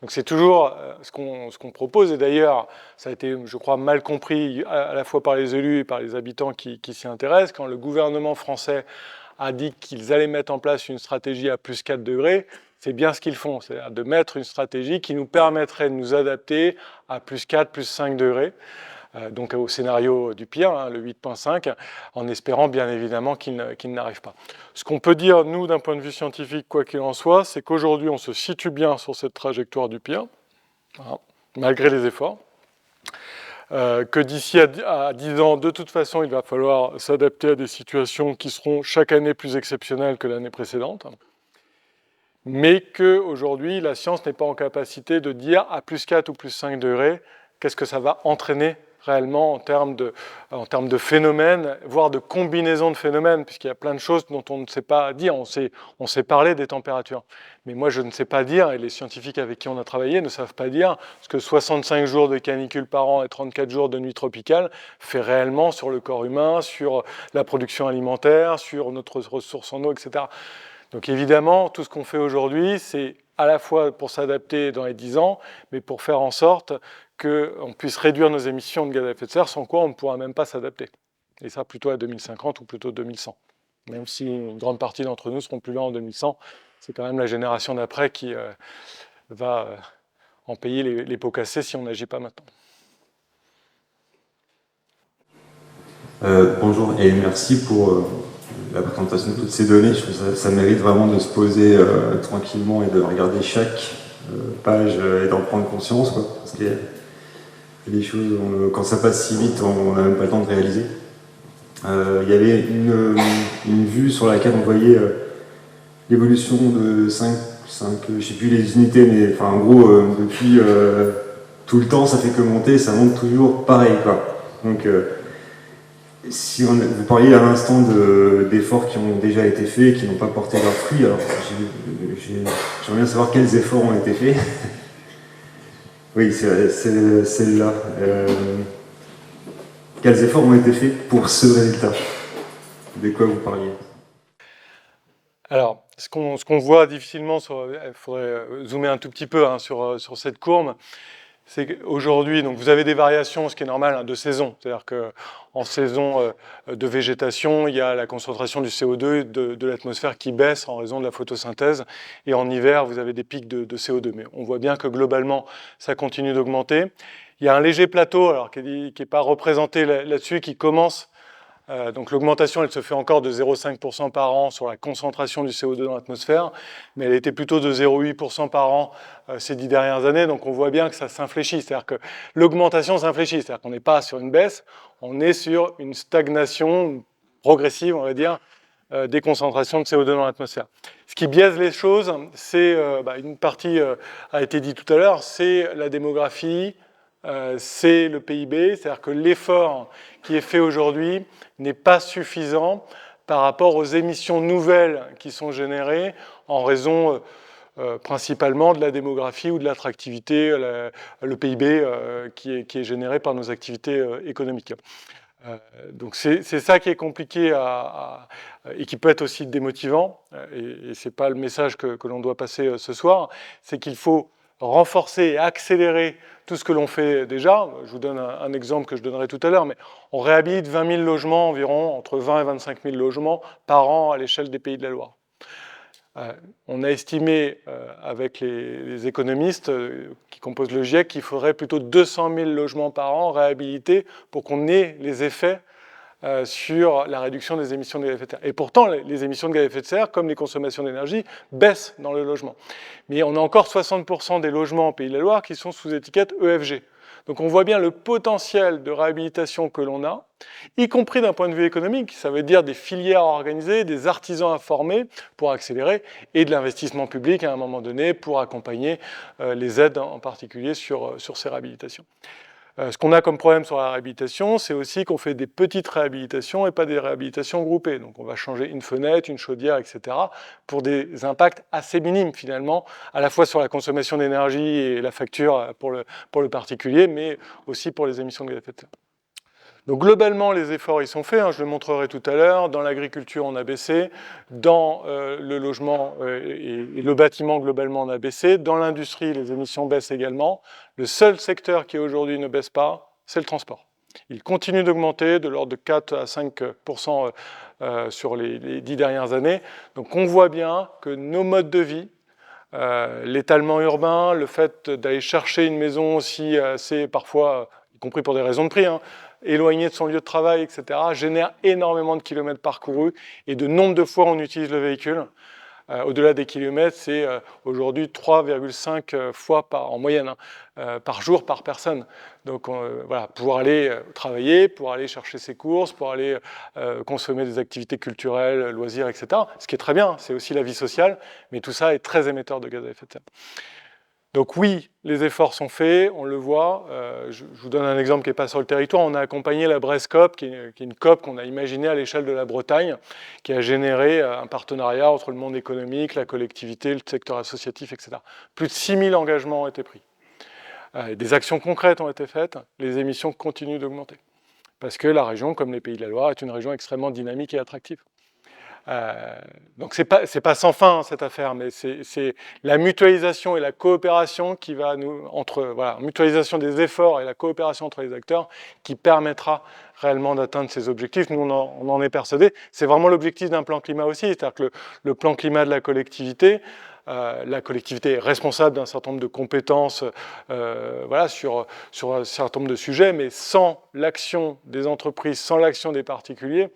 donc c'est toujours ce qu'on propose. Et d'ailleurs, ça a été, je crois, mal compris à la fois par les élus et par les habitants qui s'y intéressent. Quand le gouvernement français a dit qu'ils allaient mettre en place une stratégie à plus 4 degrés, c'est bien ce qu'ils font, c'est-à-dire de mettre une stratégie qui nous permettrait de nous adapter à plus 4, plus 5 degrés. Donc au scénario du pire, hein, le 8.5, en espérant bien évidemment qu'il n'arrive pas. Ce qu'on peut dire, nous, d'un point de vue scientifique, quoi qu'il en soit, c'est qu'aujourd'hui, on se situe bien sur cette trajectoire du pire, voilà, malgré les efforts. Que d'ici à 10 ans, de toute façon, il va falloir s'adapter à des situations qui seront chaque année plus exceptionnelles que l'année précédente. Mais qu'aujourd'hui, la science n'est pas en capacité de dire à plus 4 ou plus 5 degrés, qu'est-ce que ça va entraîner réellement en termes de phénomènes, voire de combinaisons de phénomènes, puisqu'il y a plein de choses dont on ne sait pas dire. On sait parler des températures. Mais moi, je ne sais pas dire, et les scientifiques avec qui on a travaillé ne savent pas dire, ce que 65 jours de canicule par an et 34 jours de nuit tropicale fait réellement sur le corps humain, sur la production alimentaire, sur notre ressource en eau, etc. Donc évidemment, tout ce qu'on fait aujourd'hui, c'est à la fois pour s'adapter dans les 10 ans, mais pour faire en sorte qu'on puisse réduire nos émissions de gaz à effet de serre, sans quoi on ne pourra même pas s'adapter. Et ça plutôt à 2050 ou plutôt 2100. Même si une grande partie d'entre nous seront plus là en 2100, c'est quand même la génération d'après qui va en payer les pots cassés si on n'agit pas maintenant. Bonjour et merci pour la présentation de toutes ces données. Je trouve que ça mérite vraiment de se poser tranquillement et de regarder chaque page et d'en prendre conscience, quoi, parce qu'il y a des choses, quand ça passe si vite, on n'a même pas le temps de réaliser. Il y avait une vue sur laquelle on voyait l'évolution de 5, je ne sais plus les unités, mais enfin, en gros, depuis tout le temps, ça fait que monter, ça monte toujours pareil, quoi. Donc, si vous parliez à l'instant d'efforts qui ont déjà été faits, qui n'ont pas porté leurs fruits, alors j'aimerais bien savoir quels efforts ont été faits. Oui, c'est celle-là. Quels efforts ont été faits pour ce résultat? De quoi vous parliez? Alors, ce qu'on voit difficilement, il faudrait zoomer un tout petit peu hein, sur cette courbe, c'est qu'aujourd'hui, donc vous avez des variations, ce qui est normal, hein, de saison. C'est-à-dire qu'en saison de végétation, il y a la concentration du CO2 de l'atmosphère qui baisse en raison de la photosynthèse. Et en hiver, vous avez des pics de CO2. Mais on voit bien que globalement, ça continue d'augmenter. Il y a un léger plateau, alors qui n'est pas représenté là-dessus, qui commence. Donc l'augmentation, elle se fait encore de 0,5% par an sur la concentration du CO2 dans l'atmosphère, mais elle était plutôt de 0,8% par an ces 10 dernières années, donc on voit bien que ça s'infléchit, c'est-à-dire que l'augmentation s'infléchit, c'est-à-dire qu'on n'est pas sur une baisse, on est sur une stagnation progressive, on va dire, des concentrations de CO2 dans l'atmosphère. Ce qui biaise les choses, c'est, une partie a été dit tout à l'heure, c'est la démographie, c'est le PIB, c'est-à-dire que l'effort qui est fait aujourd'hui n'est pas suffisant par rapport aux émissions nouvelles qui sont générées en raison principalement de la démographie ou de l'attractivité, le PIB qui est généré par nos activités économiques. Donc c'est ça qui est compliqué et qui peut être aussi démotivant, et ce n'est pas le message que l'on doit passer ce soir, c'est qu'il faut renforcer et accélérer tout ce que l'on fait déjà. Je vous donne un exemple que je donnerai tout à l'heure, mais on réhabilite 20 000 logements environ, entre 20 et 25 000 logements par an à l'échelle des Pays de la Loire. On a estimé avec les économistes qui composent le GIEC qu'il faudrait plutôt 200 000 logements par an réhabilités pour qu'on ait les effets sur la réduction des émissions de gaz à effet de serre. Et pourtant, les émissions de gaz à effet de serre, comme les consommations d'énergie, baissent dans le logement. Mais on a encore 60% des logements en Pays de la Loire qui sont sous étiquette EFG. Donc on voit bien le potentiel de réhabilitation que l'on a, y compris d'un point de vue économique, ça veut dire des filières organisées, des artisans à former pour accélérer, et de l'investissement public à un moment donné pour accompagner les aides en particulier sur ces réhabilitations. Ce qu'on a comme problème sur la réhabilitation, c'est aussi qu'on fait des petites réhabilitations et pas des réhabilitations groupées. Donc on va changer une fenêtre, une chaudière, etc. pour des impacts assez minimes finalement, à la fois sur la consommation d'énergie et la facture pour le particulier, mais aussi pour les émissions de gaz à effet de serre. Donc globalement, les efforts ils sont faits, hein, je le montrerai tout à l'heure. Dans l'agriculture, on a baissé. Dans le logement et le bâtiment, globalement, on a baissé. Dans l'industrie, les émissions baissent également. Le seul secteur qui aujourd'hui ne baisse pas, c'est le transport. Il continue d'augmenter de l'ordre de 4 à 5% sur les 10 dernières années. Donc on voit bien que nos modes de vie, l'étalement urbain, le fait d'aller chercher une maison aussi assez parfois, y compris pour des raisons de prix, hein, éloigné de son lieu de travail, etc., génère énormément de kilomètres parcourus et de nombre de fois on utilise le véhicule. Au-delà des kilomètres, c'est aujourd'hui 3,5 fois en moyenne, hein, par jour, par personne. Donc voilà, pouvoir aller travailler, pour aller chercher ses courses, pour aller consommer des activités culturelles, loisirs, etc. Ce qui est très bien, c'est aussi la vie sociale, mais tout ça est très émetteur de gaz à effet de serre. Donc oui, les efforts sont faits, on le voit. Je vous donne un exemple qui n'est pas sur le territoire. On a accompagné la Brescop, qui est une COP qu'on a imaginée à l'échelle de la Bretagne, qui a généré un partenariat entre le monde économique, la collectivité, le secteur associatif, etc. Plus de 6000 engagements ont été pris. Des actions concrètes ont été faites, les émissions continuent d'augmenter. Parce que la région, comme les Pays de la Loire, est une région extrêmement dynamique et attractive. Donc c'est pas sans fin, hein, cette affaire, mais c'est la mutualisation et la coopération qui va mutualisation des efforts et la coopération entre les acteurs qui permettra réellement d'atteindre ces objectifs. Nous, on en est persuadés. C'est vraiment l'objectif d'un plan climat aussi, c'est-à-dire que le plan climat de la collectivité est responsable d'un certain nombre de compétences sur un certain nombre de sujets, mais sans l'action des entreprises, sans l'action des particuliers,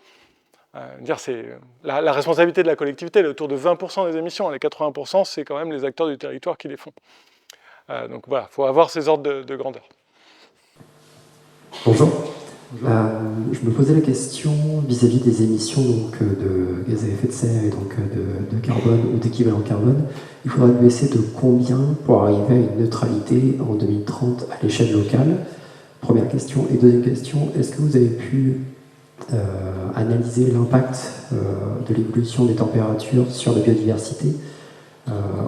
c'est la responsabilité de la collectivité, elle est autour de 20% des émissions. Les 80%, c'est quand même les acteurs du territoire qui les font. Donc voilà, il faut avoir ces ordres de grandeur. Bonjour. Je me posais la question vis-à-vis des émissions donc, de gaz à effet de serre et donc de carbone ou d'équivalent carbone. Il faudrait baisser de combien pour arriver à une neutralité en 2030 à l'échelle locale? Première question. Et deuxième question, est-ce que vous avez pu analyser l'impact de l'évolution des températures sur la biodiversité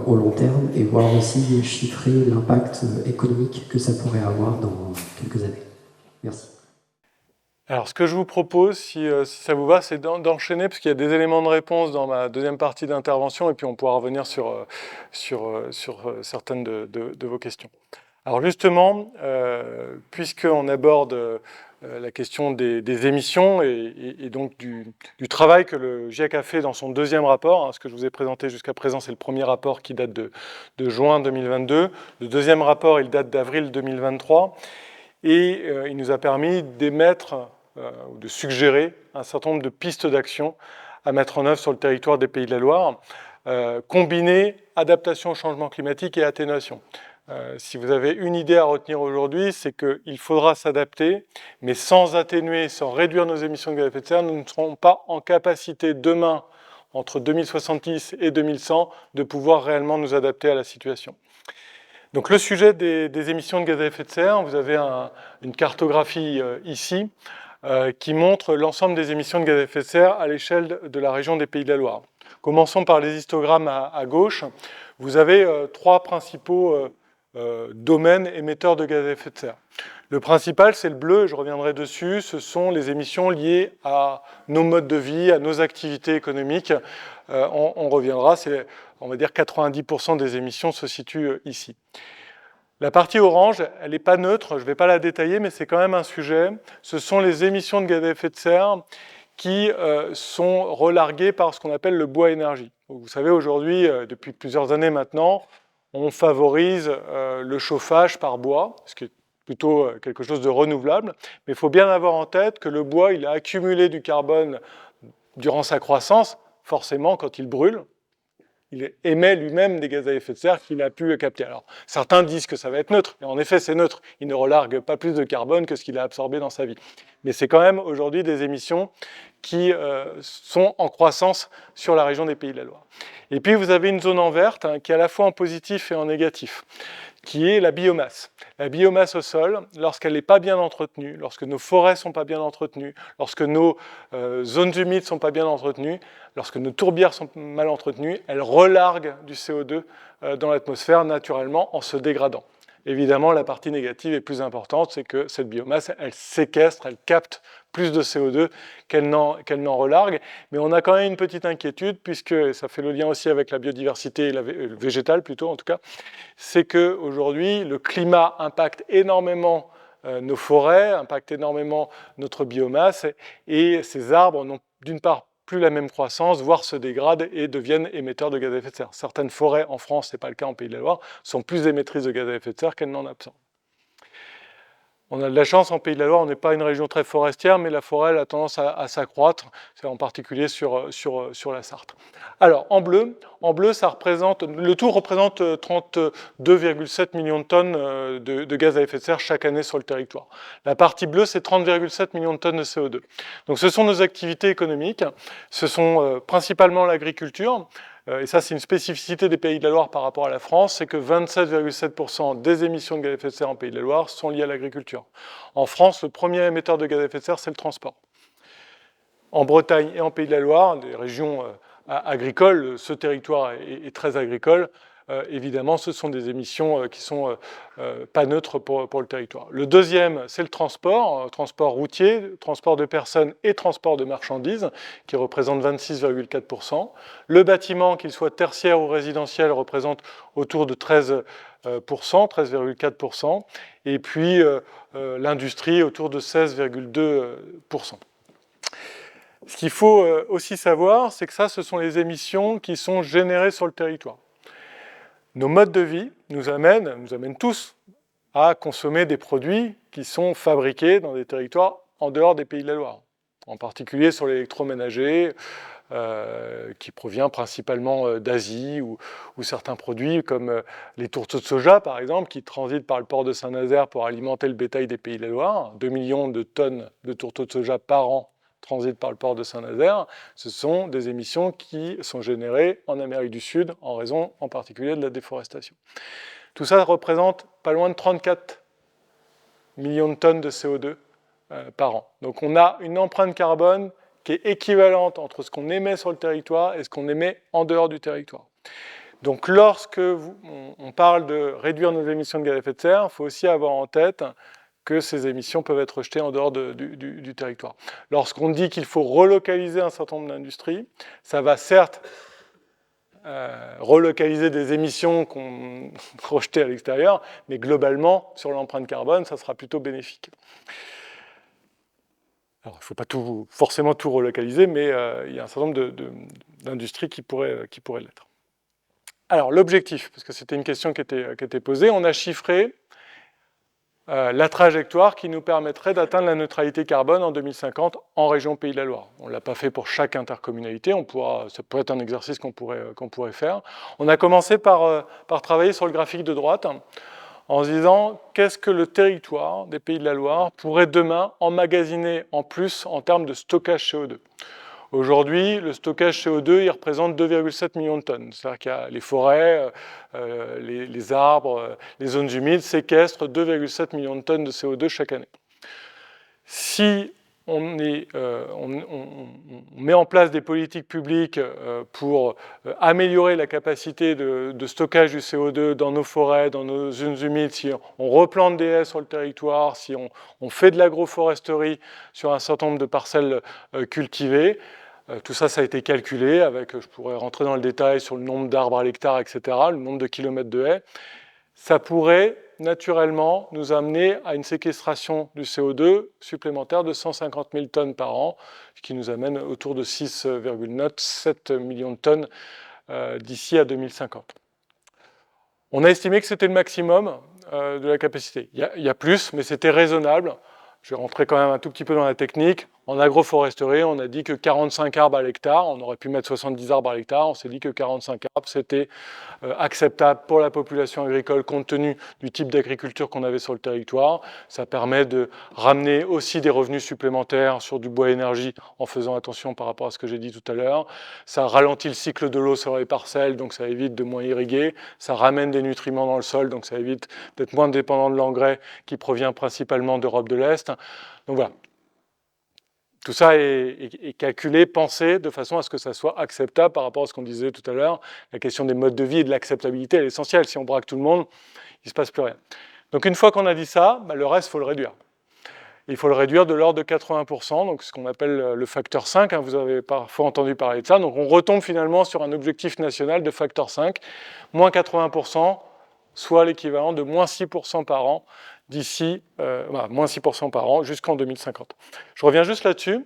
au long terme et voir aussi chiffrer l'impact économique que ça pourrait avoir dans quelques années. Merci. Alors, ce que je vous propose, si ça vous va, c'est d'enchaîner, parce qu'il y a des éléments de réponse dans ma deuxième partie d'intervention, et puis on pourra revenir sur certaines de vos questions. Alors justement, puisqu'on aborde la question des émissions et donc du travail que le GIEC a fait dans son deuxième rapport, hein, ce que je vous ai présenté jusqu'à présent, c'est le premier rapport qui date de juin 2022. Le deuxième rapport, il date d'avril 2023. Et il nous a permis d'émettre ou de suggérer un certain nombre de pistes d'action à mettre en œuvre sur le territoire des Pays de la Loire, combinées adaptation au changement climatique et atténuation. Si vous avez une idée à retenir aujourd'hui, c'est qu'il faudra s'adapter, mais sans atténuer, sans réduire nos émissions de gaz à effet de serre, nous ne serons pas en capacité demain, entre 2070 et 2100, de pouvoir réellement nous adapter à la situation. Donc le sujet des émissions de gaz à effet de serre, vous avez une cartographie ici qui montre l'ensemble des émissions de gaz à effet de serre à l'échelle de la région des Pays de la Loire. Commençons par les histogrammes à gauche. Vous avez trois principaux domaines émetteurs de gaz à effet de serre. Le principal, c'est le bleu, je reviendrai dessus, ce sont les émissions liées à nos modes de vie, à nos activités économiques. On reviendra, on va dire 90% des émissions se situent ici. La partie orange, elle n'est pas neutre, je ne vais pas la détailler, mais c'est quand même un sujet. Ce sont les émissions de gaz à effet de serre qui sont relarguées par ce qu'on appelle le bois énergie. Vous savez, aujourd'hui, depuis plusieurs années maintenant, on favorise le chauffage par bois, ce qui est plutôt quelque chose de renouvelable, mais il faut bien avoir en tête que le bois, il a accumulé du carbone durant sa croissance, forcément quand il brûle, il émet lui-même des gaz à effet de serre qu'il a pu capter. Alors, certains disent que ça va être neutre, et en effet c'est neutre, il ne relargue pas plus de carbone que ce qu'il a absorbé dans sa vie. Mais c'est quand même aujourd'hui des émissions qui sont en croissance sur la région des Pays de la Loire. Et puis vous avez une zone en verte qui est à la fois en positif et en négatif, qui est la biomasse. La biomasse au sol, lorsqu'elle n'est pas bien entretenue, lorsque nos forêts ne sont pas bien entretenues, lorsque nos zones humides ne sont pas bien entretenues, lorsque nos tourbières sont mal entretenues, elle relargue du CO2 dans l'atmosphère naturellement en se dégradant. Évidemment, la partie négative est plus importante, c'est que cette biomasse, elle séquestre, elle capte plus de CO2 qu'elle n'en relargue. Mais on a quand même une petite inquiétude, puisque ça fait le lien aussi avec la biodiversité, végétale plutôt en tout cas, c'est qu'aujourd'hui, le climat impacte énormément nos forêts, impacte énormément notre biomasse, et ces arbres n'ont d'une part plus la même croissance, voire se dégradent et deviennent émetteurs de gaz à effet de serre. Certaines forêts en France, ce n'est pas le cas en Pays de la Loire, sont plus émettrices de gaz à effet de serre qu'elles n'en absorbent. On a de la chance, en Pays de la Loire, on n'est pas une région très forestière, mais la forêt elle a tendance à s'accroître, c'est en particulier sur la Sarthe. Alors, en bleu, ça représente, le tout représente 32,7 millions de tonnes de gaz à effet de serre chaque année sur le territoire. La partie bleue, c'est 30,7 millions de tonnes de CO2. Donc, ce sont nos activités économiques, ce sont principalement l'agriculture. Et ça, c'est une spécificité des Pays de la Loire par rapport à la France, c'est que 27,7% des émissions de gaz à effet de serre en Pays de la Loire sont liées à l'agriculture. En France, le premier émetteur de gaz à effet de serre, c'est le transport. En Bretagne et en Pays de la Loire, des régions agricoles, ce territoire est très agricole, évidemment, ce sont des émissions qui ne sont pas neutres pour le territoire. Le deuxième, c'est le transport routier, transport de personnes et transport de marchandises, qui représente 26,4%. Le bâtiment, qu'il soit tertiaire ou résidentiel, représente autour de 13,4%. Et puis l'industrie, autour de 16,2%. Ce qu'il faut aussi savoir, c'est que ça, ce sont les émissions qui sont générées sur le territoire. Nos modes de vie nous amènent tous à consommer des produits qui sont fabriqués dans des territoires en dehors des Pays de la Loire, en particulier sur l'électroménager, qui provient principalement d'Asie, ou certains produits comme les tourteaux de soja, par exemple, qui transitent par le port de Saint-Nazaire pour alimenter le bétail des Pays de la Loire. 2 millions de tonnes de tourteaux de soja par an transitent par le port de Saint-Nazaire. Ce sont des émissions qui sont générées en Amérique du Sud, en raison en particulier de la déforestation. Tout ça représente pas loin de 34 millions de tonnes de CO2 par an. Donc on a une empreinte carbone qui est équivalente entre ce qu'on émet sur le territoire et ce qu'on émet en dehors du territoire. Donc lorsque on parle de réduire nos émissions de gaz à effet de serre, il faut aussi avoir en tête que ces émissions peuvent être rejetées en dehors du territoire. Lorsqu'on dit qu'il faut relocaliser un certain nombre d'industries, ça va certes relocaliser des émissions qu'on rejetait à l'extérieur, mais globalement, sur l'empreinte carbone, ça sera plutôt bénéfique. Alors, il ne faut pas forcément tout relocaliser, mais il y a un certain nombre d'industries qui pourraient l'être. Alors, l'objectif, parce que c'était une question qui était posée, on a chiffré la trajectoire qui nous permettrait d'atteindre la neutralité carbone en 2050 en région Pays de la Loire. On ne l'a pas fait pour chaque intercommunalité, ça pourrait être un exercice qu'on pourrait faire. On a commencé par travailler sur le graphique de droite, en se disant qu'est-ce que le territoire des Pays de la Loire pourrait demain emmagasiner en plus en termes de stockage CO2. Aujourd'hui, le stockage CO2, il représente 2,7 millions de tonnes. C'est-à-dire qu'il y a les forêts, les arbres, les zones humides séquestrent 2,7 millions de tonnes de CO2 chaque année. Si on met en place des politiques publiques pour améliorer la capacité de stockage du CO2 dans nos forêts, dans nos zones humides, si on replante des haies sur le territoire, si on fait de l'agroforesterie sur un certain nombre de parcelles cultivées, tout ça, ça a été calculé avec, je pourrais rentrer dans le détail sur le nombre d'arbres à l'hectare, etc., le nombre de kilomètres de haies. Ça pourrait naturellement nous amener à une séquestration du CO2 supplémentaire de 150 000 tonnes par an, ce qui nous amène autour de 6,7 millions de tonnes d'ici à 2050. On a estimé que c'était le maximum de la capacité. Il y a plus, mais c'était raisonnable. Je vais rentrer quand même un tout petit peu dans la technique. En agroforesterie, on a dit que 45 arbres à l'hectare, on aurait pu mettre 70 arbres à l'hectare, on s'est dit que 45 arbres, c'était acceptable pour la population agricole compte tenu du type d'agriculture qu'on avait sur le territoire. Ça permet de ramener aussi des revenus supplémentaires sur du bois énergie en faisant attention par rapport à ce que j'ai dit tout à l'heure. Ça ralentit le cycle de l'eau sur les parcelles, donc ça évite de moins irriguer. Ça ramène des nutriments dans le sol, donc ça évite d'être moins dépendant de l'engrais qui provient principalement d'Europe de l'Est. Donc voilà. Tout ça est calculé, pensé de façon à ce que ça soit acceptable par rapport à ce qu'on disait tout à l'heure. La question des modes de vie et de l'acceptabilité est essentielle. Si on braque tout le monde, il ne se passe plus rien. Donc une fois qu'on a dit ça, le reste, il faut le réduire. Il faut le réduire de l'ordre de 80%, donc ce qu'on appelle le facteur 5, vous avez parfois entendu parler de ça. Donc on retombe finalement sur un objectif national de facteur 5, moins 80%, soit l'équivalent de moins 6% par an d'ici, moins 6% par an jusqu'en 2050. Je reviens juste là-dessus.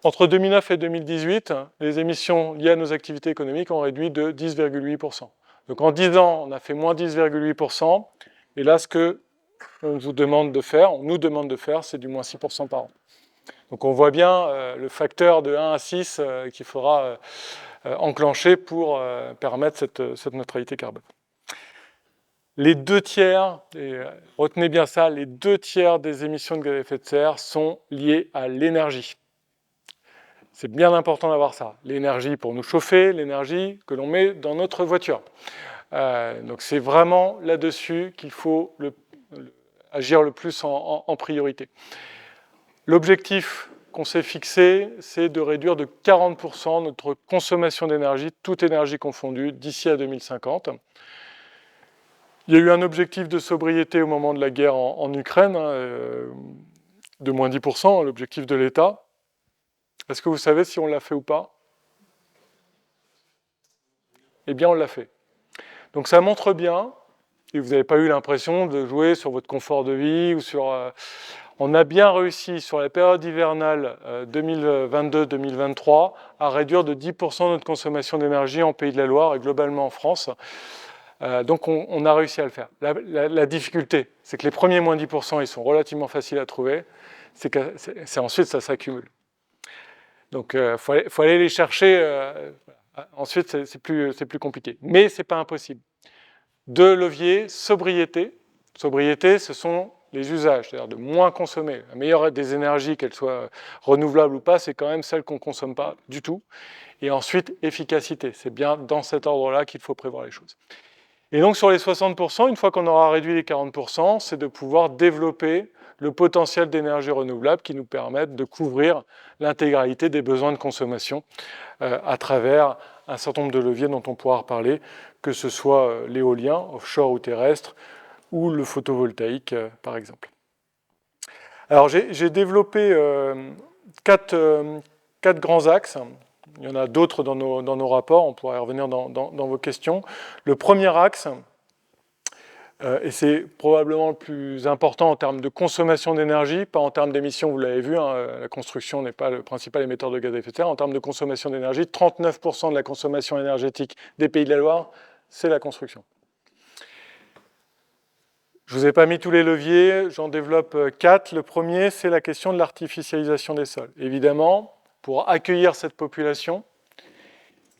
Entre 2009 et 2018, les émissions liées à nos activités économiques ont réduit de 10,8%. Donc en 10 ans, on a fait moins 10,8%, et là, ce que on nous demande de faire, c'est du moins 6% par an. Donc on voit bien le facteur de 1 à 6 qu'il faudra enclencher pour permettre cette neutralité carbone. Les 2/3, et retenez bien ça, les 2/3 des émissions de gaz à effet de serre sont liées à l'énergie. C'est bien important d'avoir ça. L'énergie pour nous chauffer, l'énergie que l'on met dans notre voiture. Donc c'est vraiment là-dessus qu'il faut agir le plus en priorité. L'objectif qu'on s'est fixé, c'est de réduire de 40% notre consommation d'énergie, toute énergie confondue, d'ici à 2050. Il y a eu un objectif de sobriété au moment de la guerre en Ukraine, de moins 10%, l'objectif de l'État. Est-ce que vous savez si on l'a fait ou pas? Eh bien, on l'a fait. Donc ça montre bien, et vous n'avez pas eu l'impression de jouer sur votre confort de vie ou sur... on a bien réussi sur la période hivernale 2022-2023 à réduire de 10% notre consommation d'énergie en Pays de la Loire et globalement en France. Donc on a réussi à le faire. La difficulté, c'est que les premiers moins 10%, ils sont relativement faciles à trouver, c'est ensuite ça s'accumule. Donc faut aller les chercher... ensuite, c'est plus compliqué. Mais ce n'est pas impossible. Deux leviers, sobriété. Sobriété, ce sont les usages, c'est-à-dire de moins consommer. La meilleure des énergies, qu'elles soient renouvelables ou pas, c'est quand même celle qu'on ne consomme pas du tout. Et ensuite, efficacité. C'est bien dans cet ordre-là qu'il faut prévoir les choses. Et donc, sur les 60%, une fois qu'on aura réduit les 40%, c'est de pouvoir développer le potentiel d'énergie renouvelable qui nous permette de couvrir l'intégralité des besoins de consommation à travers un certain nombre de leviers dont on pourra reparler, que ce soit l'éolien, offshore ou terrestre, ou le photovoltaïque, par exemple. Alors, j'ai développé quatre grands axes. Il y en a d'autres dans nos rapports, on pourra y revenir dans vos questions. Le premier axe, et c'est probablement le plus important en termes de consommation d'énergie, pas en termes d'émissions, vous l'avez vu, la construction n'est pas le principal émetteur de gaz à effet de serre. En termes de consommation d'énergie, 39% de la consommation énergétique des Pays de la Loire, c'est la construction. Je ne vous ai pas mis tous les leviers, j'en développe 4. Le premier, c'est la question de l'artificialisation des sols. Évidemment, pour accueillir cette population,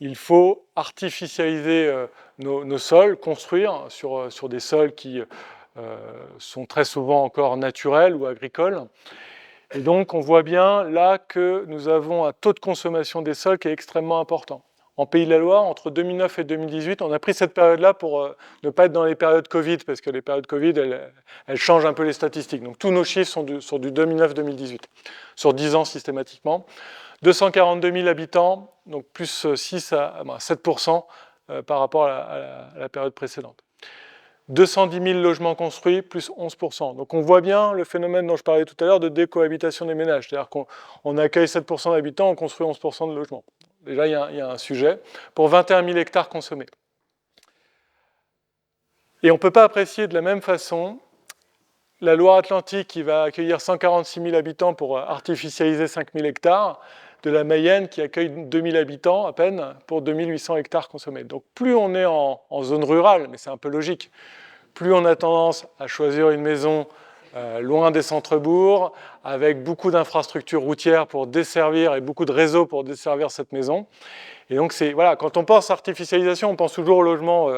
il faut artificialiser nos sols, construire sur des sols qui sont très souvent encore naturels ou agricoles. Et donc, on voit bien là que nous avons un taux de consommation des sols qui est extrêmement important. En Pays de la Loire, entre 2009 et 2018, on a pris cette période-là pour ne pas être dans les périodes Covid, parce que les périodes Covid, elles changent un peu les statistiques. Donc, tous nos chiffres sont du 2009-2018, sur 10 ans systématiquement. 242 000 habitants, donc plus 6 à 7% par rapport à la période précédente. 210 000 logements construits, plus 11%. Donc on voit bien le phénomène dont je parlais tout à l'heure de décohabitation des ménages. C'est-à-dire qu'on accueille 7% d'habitants, on construit 11% de logements. Déjà, il y a un sujet. Pour 21 000 hectares consommés. Et on ne peut pas apprécier de la même façon la Loire-Atlantique qui va accueillir 146 000 habitants pour artificialiser 5 000 hectares, de la Mayenne qui accueille 2 000 habitants à peine pour 2 800 hectares consommés. Donc plus on est en zone rurale, mais c'est un peu logique, plus on a tendance à choisir une maison loin des centres-bourgs, avec beaucoup d'infrastructures routières pour desservir et beaucoup de réseaux pour desservir cette maison. Et donc, voilà, quand on pense artificialisation, on pense toujours au logement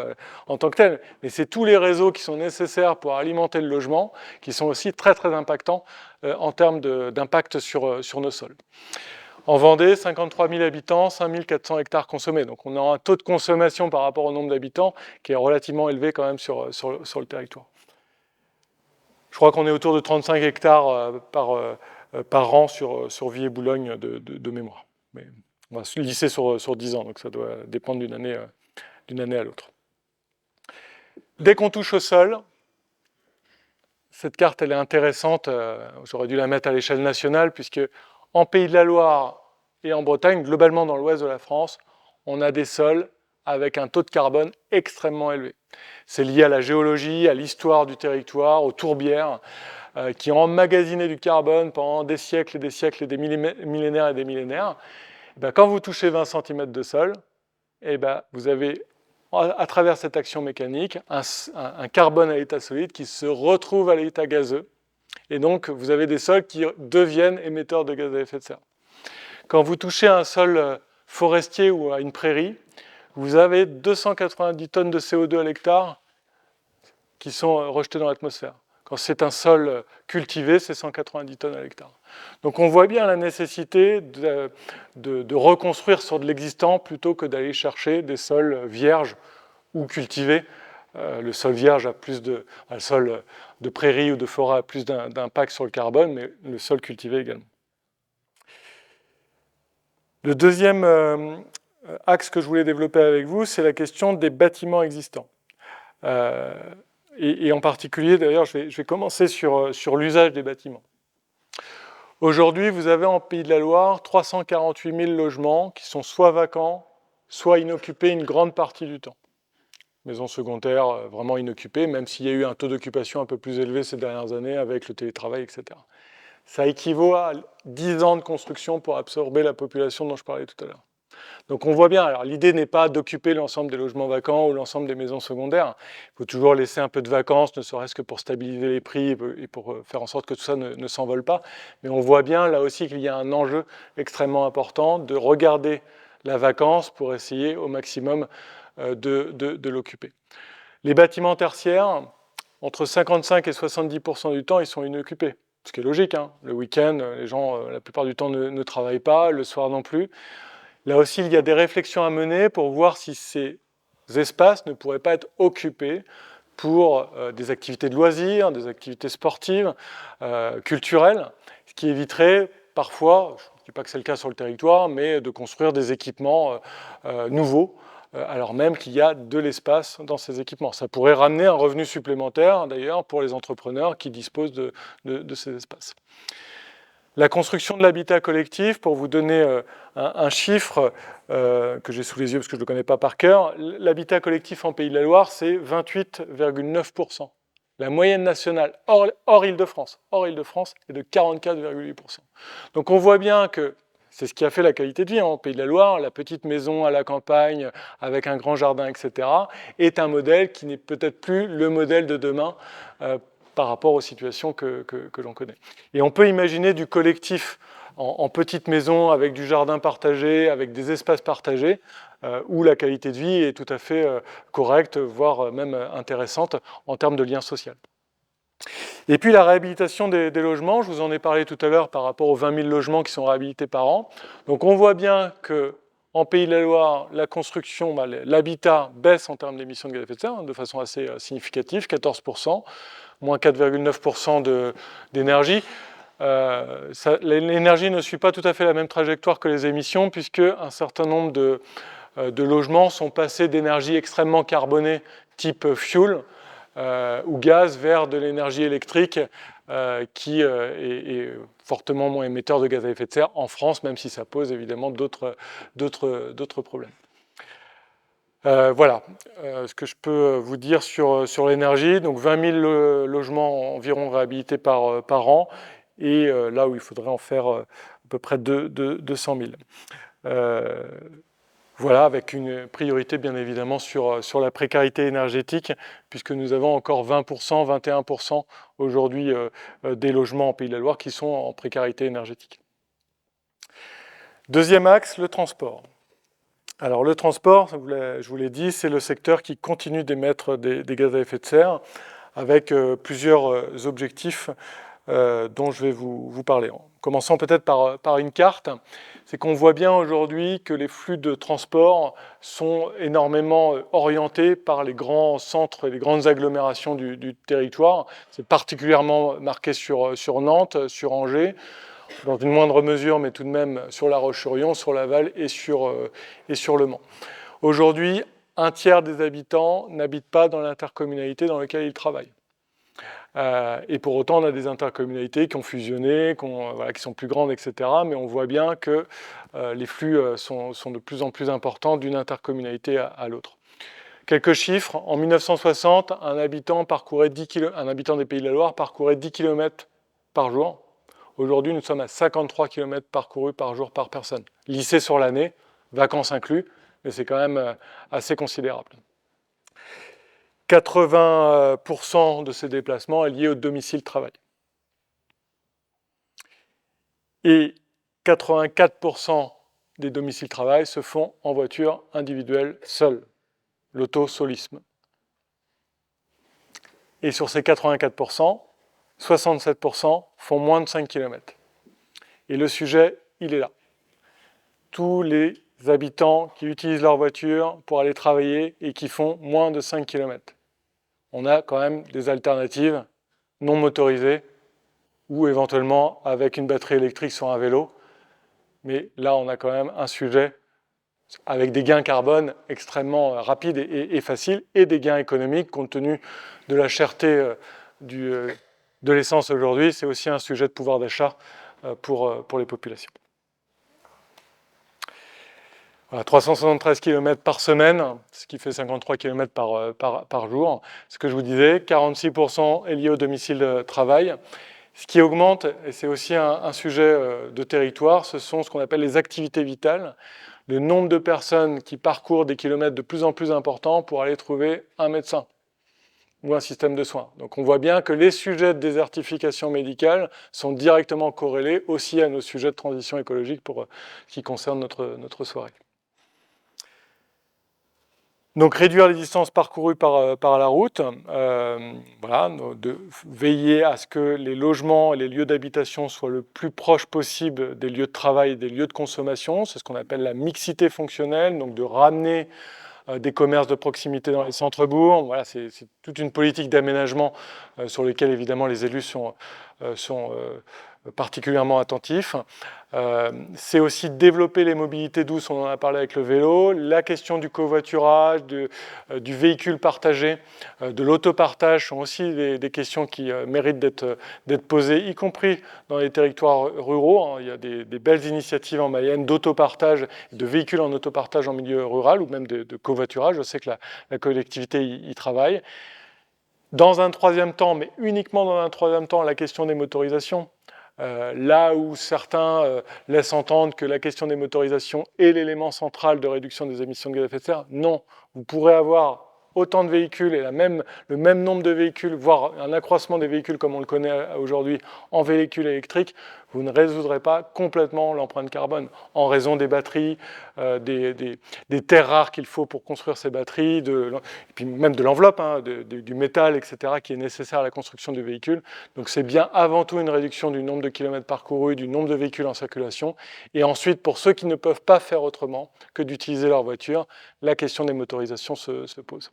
en tant que tel, mais c'est tous les réseaux qui sont nécessaires pour alimenter le logement qui sont aussi très, très impactants en termes d'impact sur nos sols. En Vendée, 53 000 habitants, 5 400 hectares consommés. Donc, on a un taux de consommation par rapport au nombre d'habitants qui est relativement élevé quand même sur le territoire. Je crois qu'on est autour de 35 hectares par an sur Viey-Boulogne de mémoire. Mais on va se lisser sur 10 ans, donc ça doit dépendre d'une année à l'autre. Dès qu'on touche au sol, cette carte, elle est intéressante. J'aurais dû la mettre à l'échelle nationale, puisque en Pays de la Loire et en Bretagne, globalement dans l'ouest de la France, on a des sols avec un taux de carbone extrêmement élevé. C'est lié à la géologie, à l'histoire du territoire, aux tourbières, qui ont emmagasiné du carbone pendant des siècles et des siècles et des millénaires et des millénaires. Et bien, quand vous touchez 20 cm de sol, et ben, vous avez, à travers cette action mécanique, un carbone à l'état solide qui se retrouve à l'état gazeux. Et donc, vous avez des sols qui deviennent émetteurs de gaz à effet de serre. Quand vous touchez un sol forestier ou à une prairie, vous avez 290 tonnes de CO2 à l'hectare qui sont rejetées dans l'atmosphère. Quand c'est un sol cultivé, c'est 190 tonnes à l'hectare. Donc on voit bien la nécessité de reconstruire sur de l'existant plutôt que d'aller chercher des sols vierges ou cultivés. Le sol vierge a plus de... le sol de prairie ou de forêt a plus d'impact sur le carbone, mais le sol cultivé également. Le deuxième axe que je voulais développer avec vous, c'est la question des bâtiments existants. Et en particulier, d'ailleurs, je vais commencer sur l'usage des bâtiments. Aujourd'hui, vous avez en Pays de la Loire 348 000 logements qui sont soit vacants, soit inoccupés une grande partie du temps. Maisons secondaires vraiment inoccupées, même s'il y a eu un taux d'occupation un peu plus élevé ces dernières années avec le télétravail, etc. Ça équivaut à 10 ans de construction pour absorber la population dont je parlais tout à l'heure. Donc on voit bien, alors l'idée n'est pas d'occuper l'ensemble des logements vacants ou l'ensemble des maisons secondaires. Il faut toujours laisser un peu de vacances, ne serait-ce que pour stabiliser les prix et pour faire en sorte que tout ça ne s'envole pas. Mais on voit bien là aussi qu'il y a un enjeu extrêmement important de regarder la vacance pour essayer au maximum de l'occuper. Les bâtiments tertiaires, entre 55 et 70% du temps, ils sont inoccupés. Ce qui est logique, hein. Le week-end, les gens, la plupart du temps, ne travaillent pas, le soir non plus. Là aussi, il y a des réflexions à mener pour voir si ces espaces ne pourraient pas être occupés pour des activités de loisirs, des activités sportives, culturelles, ce qui éviterait parfois, je ne dis pas que c'est le cas sur le territoire, mais de construire des équipements nouveaux, alors même qu'il y a de l'espace dans ces équipements. Ça pourrait ramener un revenu supplémentaire, d'ailleurs, pour les entrepreneurs qui disposent de ces espaces. La construction de l'habitat collectif, pour vous donner un chiffre que j'ai sous les yeux parce que je ne le connais pas par cœur, l'habitat collectif en Pays de la Loire, c'est 28,9%. La moyenne nationale, hors Île-de-France, est de 44,8%. Donc on voit bien que c'est ce qui a fait la qualité de vie en Pays de la Loire, la petite maison à la campagne avec un grand jardin, etc., est un modèle qui n'est peut-être plus le modèle de demain par rapport aux situations que l'on connaît. Et on peut imaginer du collectif en petite maison avec du jardin partagé, avec des espaces partagés, où la qualité de vie est tout à fait correcte, voire même intéressante en termes de lien social. Et puis la réhabilitation des logements, je vous en ai parlé tout à l'heure par rapport aux 20 000 logements qui sont réhabilités par an. Donc on voit bien qu'en Pays de la Loire, la construction, l'habitat baisse en termes d'émissions de gaz à effet de serre de façon assez significative, 14%, moins 4,9% d'énergie. L'énergie ne suit pas tout à fait la même trajectoire que les émissions, puisque un certain nombre de logements sont passés d'énergie extrêmement carbonée type fuel ou gaz vers de l'énergie électrique qui est fortement moins émetteur de gaz à effet de serre en France, même si ça pose évidemment d'autres problèmes. Voilà ce que je peux vous dire sur l'énergie. Donc 20 000 logements environ réhabilités par an, et là où il faudrait en faire à peu près 200 000. Voilà, avec une priorité bien évidemment sur la précarité énergétique, puisque nous avons encore 20%, 21% aujourd'hui des logements en Pays de la Loire qui sont en précarité énergétique. Deuxième axe, le transport. Alors le transport, je vous l'ai dit, c'est le secteur qui continue d'émettre des gaz à effet de serre, avec plusieurs objectifs dont je vais vous parler. En commençant peut-être par une carte, c'est qu'on voit bien aujourd'hui que les flux de transport sont énormément orientés par les grands centres et les grandes agglomérations du territoire. C'est particulièrement marqué sur Nantes, sur Angers, dans une moindre mesure, mais tout de même sur La Roche-sur-Yon, sur Laval et sur Le Mans. Aujourd'hui, un tiers des habitants n'habitent pas dans l'intercommunalité dans laquelle ils travaillent. Et pour autant, on a des intercommunalités qui ont fusionné, qui sont plus grandes, etc. Mais on voit bien que les flux sont de plus en plus importants d'une intercommunalité à l'autre. Quelques chiffres. En 1960, un habitant des Pays de la Loire parcourait 10 km par jour. Aujourd'hui, nous sommes à 53 km parcourus par jour par personne. Lycée sur l'année, vacances inclus, mais c'est quand même assez considérable. 80% de ces déplacements est lié au domicile-travail. Et 84% des domiciles-travail se font en voiture individuelle seule, l'autosolisme. Et sur ces 84%, 67% font moins de 5 km. Et le sujet, il est là. Tous les habitants qui utilisent leur voiture pour aller travailler et qui font moins de 5 km. On a quand même des alternatives non motorisées ou éventuellement avec une batterie électrique sur un vélo. Mais là, on a quand même un sujet avec des gains carbone extrêmement rapides et faciles et des gains économiques compte tenu de la cherté de l'essence aujourd'hui. C'est aussi un sujet de pouvoir d'achat pour les populations. Voilà, 373 km par semaine, ce qui fait 53 km par jour. Ce que je vous disais, 46% est lié au domicile de travail. Ce qui augmente, et c'est aussi un sujet de territoire, ce sont ce qu'on appelle les activités vitales. Le nombre de personnes qui parcourent des kilomètres de plus en plus importants pour aller trouver un médecin ou un système de soins. Donc on voit bien que les sujets de désertification médicale sont directement corrélés aussi à nos sujets de transition écologique pour ce qui concerne notre soirée. Donc réduire les distances parcourues par la route, voilà, de veiller à ce que les logements et les lieux d'habitation soient le plus proche possible des lieux de travail et des lieux de consommation. C'est ce qu'on appelle la mixité fonctionnelle, donc de ramener des commerces de proximité dans les centres-bourgs. Voilà, c'est toute une politique d'aménagement sur laquelle évidemment les élus sont particulièrement attentifs. C'est aussi développer les mobilités douces, on en a parlé avec le vélo, la question du covoiturage, du véhicule partagé, de l'autopartage sont aussi des questions qui méritent d'être posées, y compris dans les territoires ruraux. Il y a des belles initiatives en Mayenne d'autopartage, de véhicules en autopartage en milieu rural ou même de covoiturage. Je sais que la collectivité y travaille. Dans un troisième temps, mais uniquement dans un troisième temps, la question des motorisations. Là où certains laissent entendre que la question des motorisations est l'élément central de réduction des émissions de gaz à effet de serre, non. Vous pourrez avoir autant de véhicules et le même nombre de véhicules, voire un accroissement des véhicules comme on le connaît aujourd'hui en véhicules électriques, vous ne résoudrez pas complètement l'empreinte carbone en raison des batteries, des terres rares qu'il faut pour construire ces batteries, et puis même de l'enveloppe, du métal, etc., qui est nécessaire à la construction du véhicule. Donc c'est bien avant tout une réduction du nombre de kilomètres parcourus, du nombre de véhicules en circulation. Et ensuite, pour ceux qui ne peuvent pas faire autrement que d'utiliser leur voiture, la question des motorisations se pose.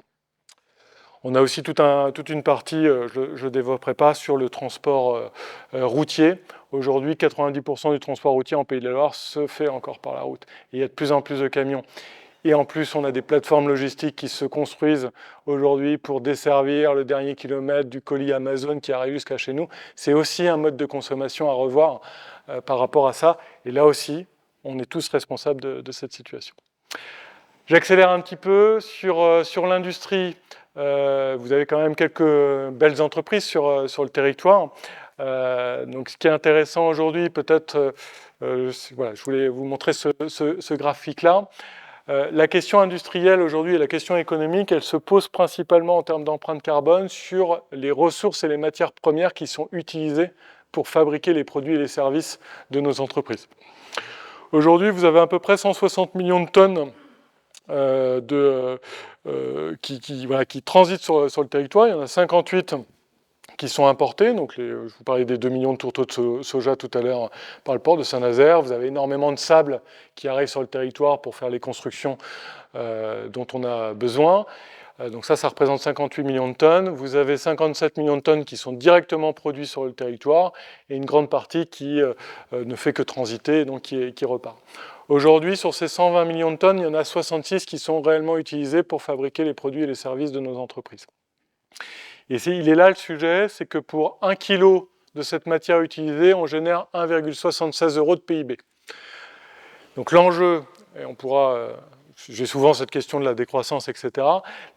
On a aussi toute une partie, je ne développerai pas, sur le transport routier. Aujourd'hui, 90% du transport routier en Pays de la Loire se fait encore par la route. Et il y a de plus en plus de camions. Et en plus, on a des plateformes logistiques qui se construisent aujourd'hui pour desservir le dernier kilomètre du colis Amazon qui arrive jusqu'à chez nous. C'est aussi un mode de consommation à revoir par rapport à ça. Et là aussi, on est tous responsables de cette situation. J'accélère un petit peu sur l'industrie. Vous avez quand même quelques belles entreprises sur le territoire. Donc, ce qui est intéressant aujourd'hui, peut-être, voilà, je voulais vous montrer ce graphique-là. La question industrielle aujourd'hui et la question économique, elle se pose principalement en termes d'empreinte carbone sur les ressources et les matières premières qui sont utilisées pour fabriquer les produits et les services de nos entreprises. Aujourd'hui, vous avez à peu près 160 millions de tonnes qui transitent sur le territoire. Il y en a 58 qui sont importés. Donc je vous parlais des 2 millions de tourteaux de soja tout à l'heure par le port de Saint-Nazaire. Vous avez énormément de sable qui arrive sur le territoire pour faire les constructions dont on a besoin. Donc ça représente 58 millions de tonnes. Vous avez 57 millions de tonnes qui sont directement produits sur le territoire et une grande partie qui ne fait que transiter et donc qui repart. Aujourd'hui, sur ces 120 millions de tonnes, il y en a 66 qui sont réellement utilisés pour fabriquer les produits et les services de nos entreprises. Et il est là le sujet, c'est que pour 1 kg de cette matière utilisée, on génère 1,76 € de PIB. Donc l'enjeu, et on pourra... j'ai souvent cette question de la décroissance, etc.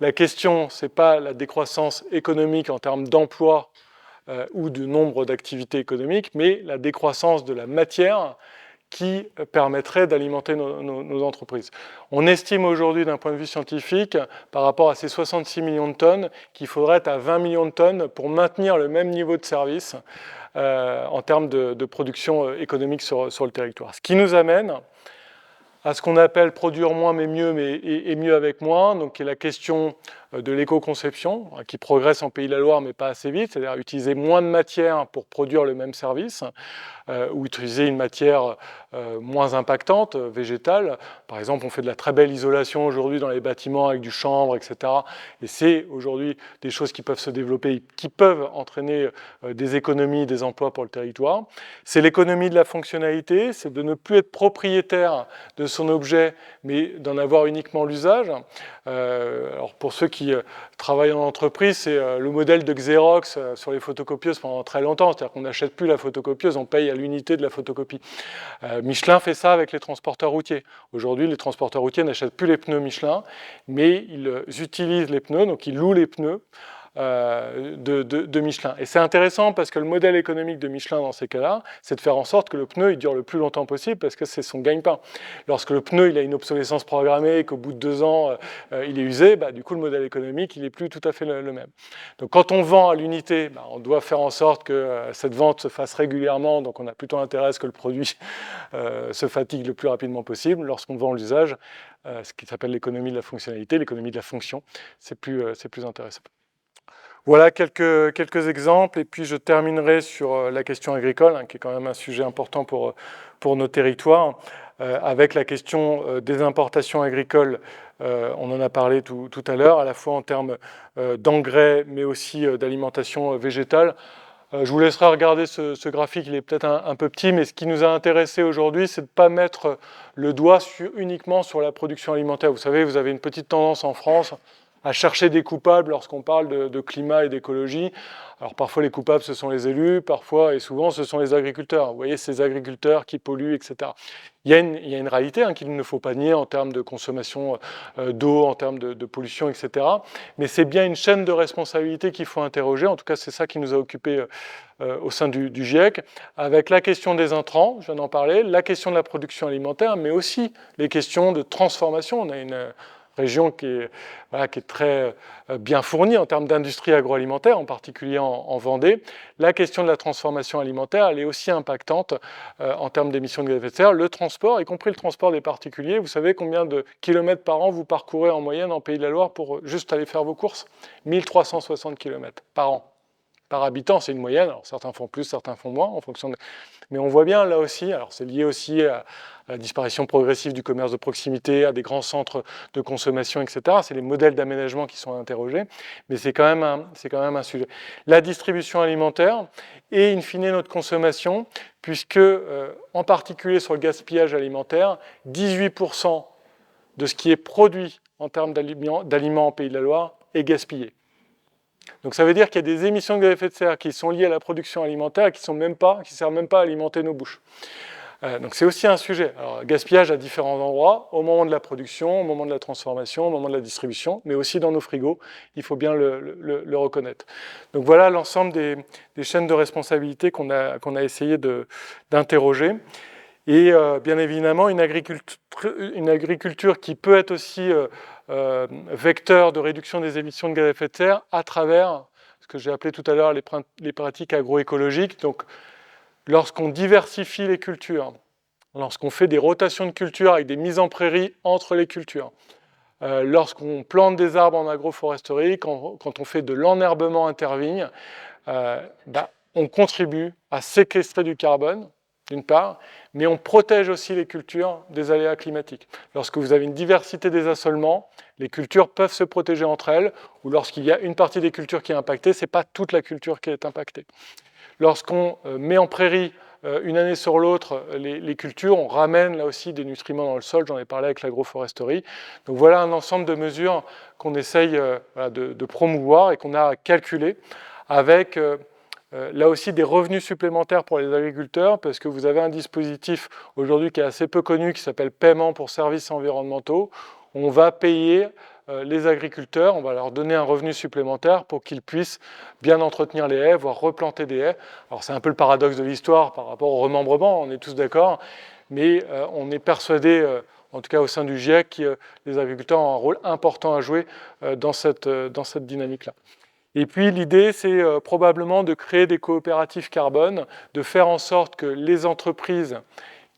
La question, ce n'est pas la décroissance économique en termes d'emploi ou de nombre d'activités économiques, mais la décroissance de la matière qui permettrait d'alimenter nos entreprises. On estime aujourd'hui, d'un point de vue scientifique, par rapport à ces 66 millions de tonnes, qu'il faudrait être à 20 millions de tonnes pour maintenir le même niveau de service en termes de production économique sur le territoire. Ce qui nous amène à ce qu'on appelle produire moins mais mieux, et mieux avec moins, donc qui est la question de l'éco-conception, qui progresse en Pays de la Loire mais pas assez vite, c'est-à-dire utiliser moins de matière pour produire le même service, ou utiliser une matière moins impactante, végétale. Par exemple, on fait de la très belle isolation aujourd'hui dans les bâtiments avec du chanvre, etc. Et c'est aujourd'hui des choses qui peuvent se développer, qui peuvent entraîner des économies, des emplois pour le territoire. C'est l'économie de la fonctionnalité, c'est de ne plus être propriétaire de son objet, mais d'en avoir uniquement l'usage. Alors pour ceux qui travaillent en entreprise, c'est le modèle de Xerox sur les photocopieuses pendant très longtemps, c'est-à-dire qu'on n'achète plus la photocopieuse, on paye à l'unité de la photocopie. Michelin fait ça avec les transporteurs routiers. Aujourd'hui, les transporteurs routiers n'achètent plus les pneus Michelin, mais ils utilisent les pneus, donc ils louent les pneus de Michelin. Et c'est intéressant parce que le modèle économique de Michelin dans ces cas-là, c'est de faire en sorte que le pneu il dure le plus longtemps possible parce que c'est son gagne-pain. Lorsque le pneu il a une obsolescence programmée et qu'au bout de 2 ans il est usé, du coup le modèle économique il n'est plus tout à fait le même. Donc quand on vend à l'unité, on doit faire en sorte que cette vente se fasse régulièrement, donc on a plutôt intérêt à ce que le produit se fatigue le plus rapidement possible. Lorsqu'on vend l'usage, ce qui s'appelle l'économie de la fonctionnalité, l'économie de la fonction, c'est plus intéressant. Voilà quelques exemples, et puis je terminerai sur la question agricole, qui est quand même un sujet important pour nos territoires, avec la question des importations agricoles. On en a parlé tout à l'heure, à la fois en termes d'engrais, mais aussi d'alimentation végétale. Je vous laisserai regarder ce graphique, il est peut-être un peu petit, mais ce qui nous a intéressé aujourd'hui, c'est de ne pas mettre le doigt uniquement sur la production alimentaire. Vous savez, vous avez une petite tendance en France à chercher des coupables lorsqu'on parle de climat et d'écologie. Alors parfois les coupables ce sont les élus, parfois et souvent ce sont les agriculteurs. Vous voyez, ces agriculteurs qui polluent, etc. Il y a une réalité qu'il ne faut pas nier en termes de consommation d'eau, en termes de pollution, etc. Mais c'est bien une chaîne de responsabilité qu'il faut interroger. En tout cas, c'est ça qui nous a occupés au sein du GIEC, avec la question des intrants, je viens d'en parler, la question de la production alimentaire, mais aussi les questions de transformation. On a une région qui est très bien fournie en termes d'industrie agroalimentaire, en particulier en Vendée. La question de la transformation alimentaire, elle est aussi impactante en termes d'émissions de gaz à effet de serre. Le transport, y compris le transport des particuliers, vous savez combien de kilomètres par an vous parcourez en moyenne en Pays de la Loire pour juste aller faire vos courses? 1360 km par an. Par habitant, c'est une moyenne. Alors certains font plus, certains font moins, en fonction de... Mais on voit bien là aussi, alors c'est lié aussi à la disparition progressive du commerce de proximité, à des grands centres de consommation, etc. C'est les modèles d'aménagement qui sont interrogés, mais c'est quand même un sujet. La distribution alimentaire et, in fine, notre consommation, puisque, en particulier sur le gaspillage alimentaire, 18% de ce qui est produit en termes d'aliments en Pays de la Loire est gaspillé. Donc ça veut dire qu'il y a des émissions de gaz à effet de serre qui sont liées à la production alimentaire et qui ne servent même pas à alimenter nos bouches. Donc c'est aussi un sujet. Alors, gaspillage à différents endroits, au moment de la production, au moment de la transformation, au moment de la distribution, mais aussi dans nos frigos, il faut bien le reconnaître. Donc voilà l'ensemble des chaînes de responsabilité qu'on a essayé d'interroger. Et bien évidemment, une agriculture qui peut être aussi vecteur de réduction des émissions de gaz à effet de serre à travers ce que j'ai appelé tout à l'heure les pratiques agroécologiques. Donc, lorsqu'on diversifie les cultures, lorsqu'on fait des rotations de cultures avec des mises en prairie entre les cultures, lorsqu'on plante des arbres en agroforesterie, quand on fait de l'enherbement intervigne, on contribue à séquestrer du carbone, d'une part, mais on protège aussi les cultures des aléas climatiques. Lorsque vous avez une diversité des assolements, les cultures peuvent se protéger entre elles, ou lorsqu'il y a une partie des cultures qui est impactée, ce n'est pas toute la culture qui est impactée. Lorsqu'on met en prairie une année sur l'autre les cultures, on ramène là aussi des nutriments dans le sol, j'en ai parlé avec l'agroforesterie. Donc voilà un ensemble de mesures qu'on essaye de promouvoir et qu'on a calculé avec là aussi des revenus supplémentaires pour les agriculteurs, parce que vous avez un dispositif aujourd'hui qui est assez peu connu, qui s'appelle paiement pour services environnementaux. On va payer les agriculteurs, on va leur donner un revenu supplémentaire pour qu'ils puissent bien entretenir les haies, voire replanter des haies. Alors c'est un peu le paradoxe de l'histoire par rapport au remembrement, on est tous d'accord, mais on est persuadé, en tout cas au sein du GIEC, que les agriculteurs ont un rôle important à jouer dans cette dynamique-là. Et puis l'idée, c'est probablement de créer des coopératives carbone, de faire en sorte que les entreprises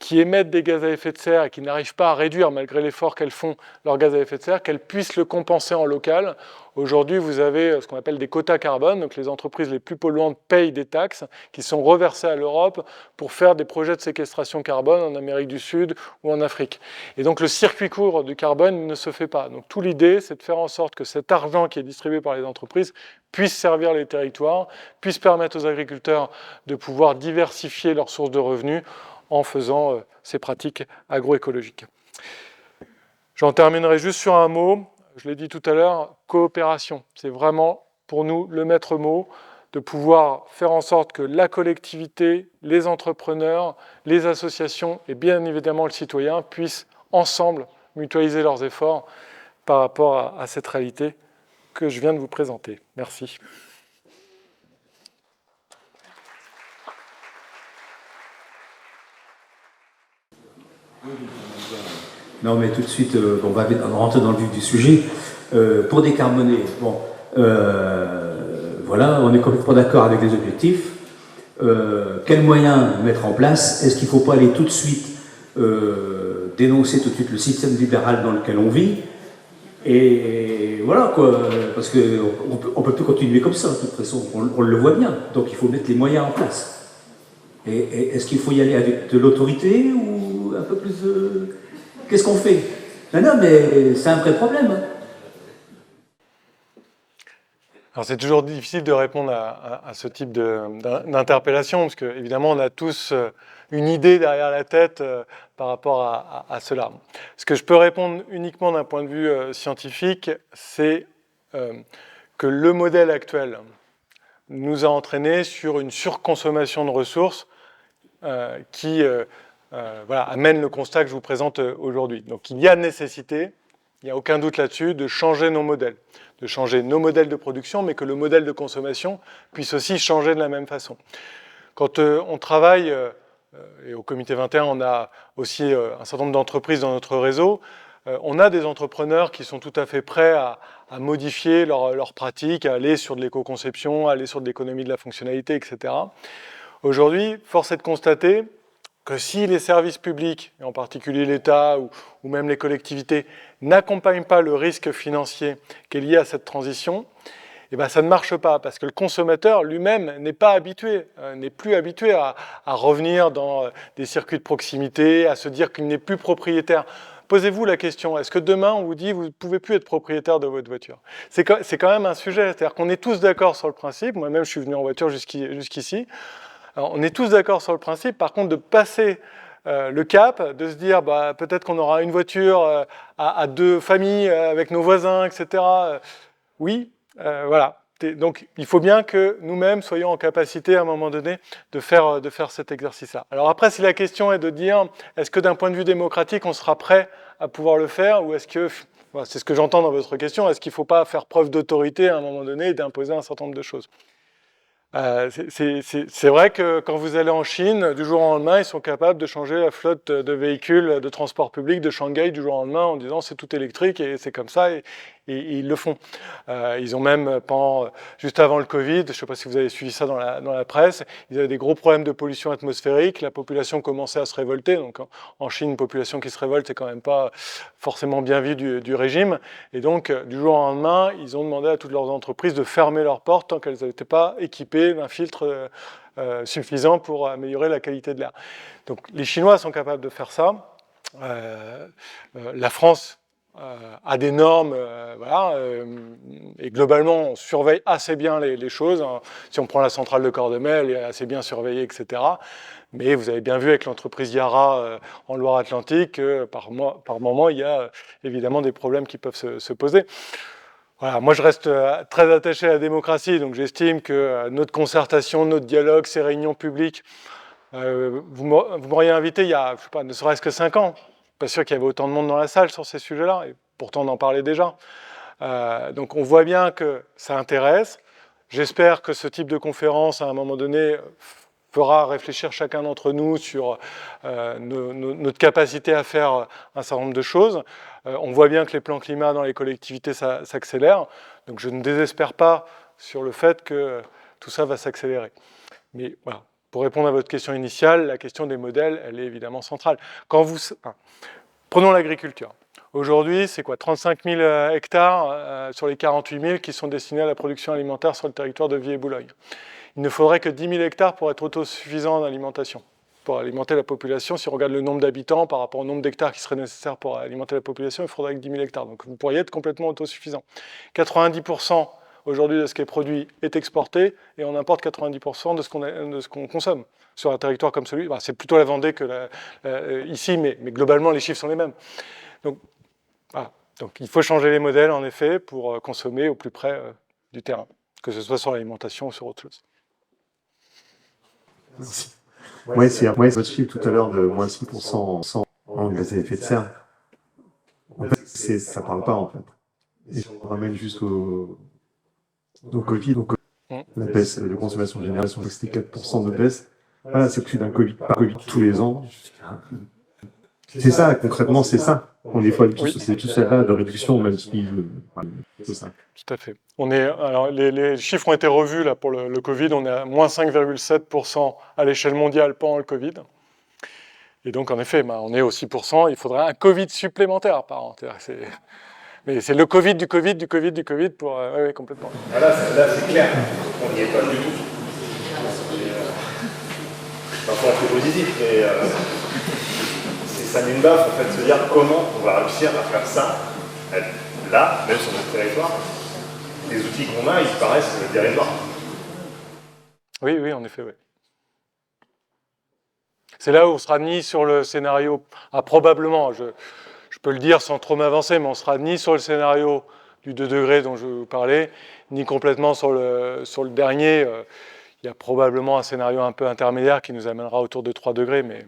qui émettent des gaz à effet de serre et qui n'arrivent pas à réduire, malgré l'effort qu'elles font, leurs gaz à effet de serre, qu'elles puissent le compenser en local. Aujourd'hui, vous avez ce qu'on appelle des quotas carbone, donc les entreprises les plus polluantes payent des taxes qui sont reversées à l'Europe pour faire des projets de séquestration carbone en Amérique du Sud ou en Afrique. Et donc le circuit court du carbone ne se fait pas. Donc toute l'idée, c'est de faire en sorte que cet argent qui est distribué par les entreprises puisse servir les territoires, puisse permettre aux agriculteurs de pouvoir diversifier leurs sources de revenus en faisant ces pratiques agroécologiques. J'en terminerai juste sur un mot, je l'ai dit tout à l'heure, coopération. C'est vraiment pour nous le maître mot de pouvoir faire en sorte que la collectivité, les entrepreneurs, les associations et bien évidemment le citoyen puissent ensemble mutualiser leurs efforts par rapport à cette réalité que je viens de vous présenter. Merci. Non, mais tout de suite, on va rentrer dans le vif du sujet. Pour décarboner, bon, voilà, on est complètement d'accord avec les objectifs. Quels moyens mettre en place? Est-ce qu'il ne faut pas aller tout de suite dénoncer tout de suite le système libéral dans lequel on vit? Et voilà, quoi, parce qu'on ne peut plus continuer comme ça, de toute façon, on le voit bien. Donc il faut mettre les moyens en place. Et est-ce qu'il faut y aller avec de l'autorité ou un peu plus de... Qu'est-ce qu'on fait? Non, mais c'est un vrai problème. Alors c'est toujours difficile de répondre à ce type d'interpellation, parce qu'évidemment on a tous une idée derrière la tête par rapport à cela. Ce que je peux répondre uniquement d'un point de vue scientifique, c'est que le modèle actuel nous a entraîné sur une surconsommation de ressources qui amène le constat que je vous présente aujourd'hui. Donc il y a nécessité, il n'y a aucun doute là-dessus, de changer nos modèles. De changer nos modèles de production, mais que le modèle de consommation puisse aussi changer de la même façon. Quand on travaille, et au Comité 21, on a aussi un certain nombre d'entreprises dans notre réseau, on a des entrepreneurs qui sont tout à fait prêts à modifier leurs pratiques, à aller sur de l'éco-conception, à aller sur de l'économie de la fonctionnalité, etc. Aujourd'hui, force est de constater que si les services publics, et en particulier l'État ou même les collectivités, n'accompagnent pas le risque financier qui est lié à cette transition, eh ben ça ne marche pas, parce que le consommateur lui-même n'est plus habitué à revenir dans des circuits de proximité, à se dire qu'il n'est plus propriétaire. Posez-vous la question, est-ce que demain on vous dit vous ne pouvez plus être propriétaire de votre voiture? C'est quand même un sujet, c'est-à-dire qu'on est tous d'accord sur le principe, moi-même je suis venu en voiture jusqu'ici. Alors, on est tous d'accord sur le principe, par contre de passer le cap, de se dire peut-être qu'on aura une voiture à deux familles avec nos voisins, etc. Oui, voilà. Donc il faut bien que nous-mêmes soyons en capacité à un moment donné de faire cet exercice-là. Alors après, si la question est de dire, est-ce que d'un point de vue démocratique, on sera prêt à pouvoir le faire, ou est-ce que, voilà, c'est ce que j'entends dans votre question, est-ce qu'il ne faut pas faire preuve d'autorité à un moment donné et d'imposer un certain nombre de choses? C'est vrai que quand vous allez en Chine, du jour au lendemain, ils sont capables de changer la flotte de véhicules de transport public de Shanghai du jour au lendemain en disant c'est tout électrique et c'est comme ça, et ils le font. Ils ont même, juste avant le Covid, je ne sais pas si vous avez suivi ça dans la presse, ils avaient des gros problèmes de pollution atmosphérique, la population commençait à se révolter, donc en Chine, une population qui se révolte, c'est quand même pas forcément bien vu du régime, et donc du jour au lendemain, ils ont demandé à toutes leurs entreprises de fermer leurs portes tant qu'elles n'étaient pas équipées d'un filtre suffisant pour améliorer la qualité de l'air. Donc les Chinois sont capables de faire ça. La France à des normes, voilà, et globalement, on surveille assez bien les choses. Hein. Si on prend la centrale de Cordemais, elle est assez bien surveillée, etc. Mais vous avez bien vu avec l'entreprise Yara en Loire-Atlantique que par moment, il y a évidemment des problèmes qui peuvent se poser. Voilà, moi, je reste très attaché à la démocratie, donc j'estime que notre concertation, notre dialogue, ces réunions publiques, vous m'auriez invité il y a, je sais pas, ne serait-ce que 5 ans. Pas sûr qu'il y avait autant de monde dans la salle sur ces sujets-là, et pourtant on en parlait déjà. Donc on voit bien que ça intéresse. J'espère que ce type de conférence, à un moment donné, fera réfléchir chacun d'entre nous sur notre capacité à faire un certain nombre de choses. On voit bien que les plans climat dans les collectivités s'accélèrent, donc je ne désespère pas sur le fait que tout ça va s'accélérer. Mais voilà, pour répondre à votre question initiale, la question des modèles, elle est évidemment centrale. Prenons l'agriculture. Aujourd'hui, c'est quoi, 35 000 hectares sur les 48 000 qui sont destinés à la production alimentaire sur le territoire de Viey-et-Boulogne. Il ne faudrait que 10 000 hectares pour être autosuffisant en alimentation, pour alimenter la population. Si on regarde le nombre d'habitants par rapport au nombre d'hectares qui seraient nécessaires pour alimenter la population, il faudrait que 10 000 hectares. Donc vous pourriez être complètement autosuffisant. 90% aujourd'hui de ce qui est produit est exporté et on importe 90% de ce qu'on consomme sur un territoire comme celui. C'est plutôt la Vendée que ici, mais globalement les chiffres sont les mêmes. Donc, voilà. Donc il faut changer les modèles en effet pour consommer au plus près du terrain, que ce soit sur l'alimentation ou sur autre chose. Merci. Oui, c'est votre chiffre tout à l'heure de moins 6% en gaz à effet de serre. En fait, ça ne parle pas en fait. Et si on ramène juste au Covid, donc la baisse de consommation générale, c'était 4% de baisse. Voilà, c'est plus d'un Covid par Covid tous les ans. C'est ça, concrètement, c'est ça. On est fois c'est tout ça de réduction, même si c'est ça. Tout à fait. Alors les chiffres ont été revus là, pour le Covid. On est à moins 5,7% à l'échelle mondiale pendant le Covid. Et donc, en effet, on est au 6%. Il faudrait un Covid supplémentaire par an. Mais c'est le Covid du Covid du Covid du Covid pour... oui, complètement. Là, c'est clair. On n'y est pas du tout. Parfois, c'est positif, mais ça met une baffe, en fait, de se dire comment on va réussir à faire ça, là, même sur notre territoire. Les outils qu'on a, ils paraissent dérisoires. Oui, en effet, oui. C'est là où on sera ni sur le scénario, probablement, je peux le dire sans trop m'avancer, mais on sera ni sur le scénario du 2 degrés dont je vous parlais, ni complètement sur le dernier. Il y a probablement un scénario un peu intermédiaire qui nous amènera autour de 3 degrés, mais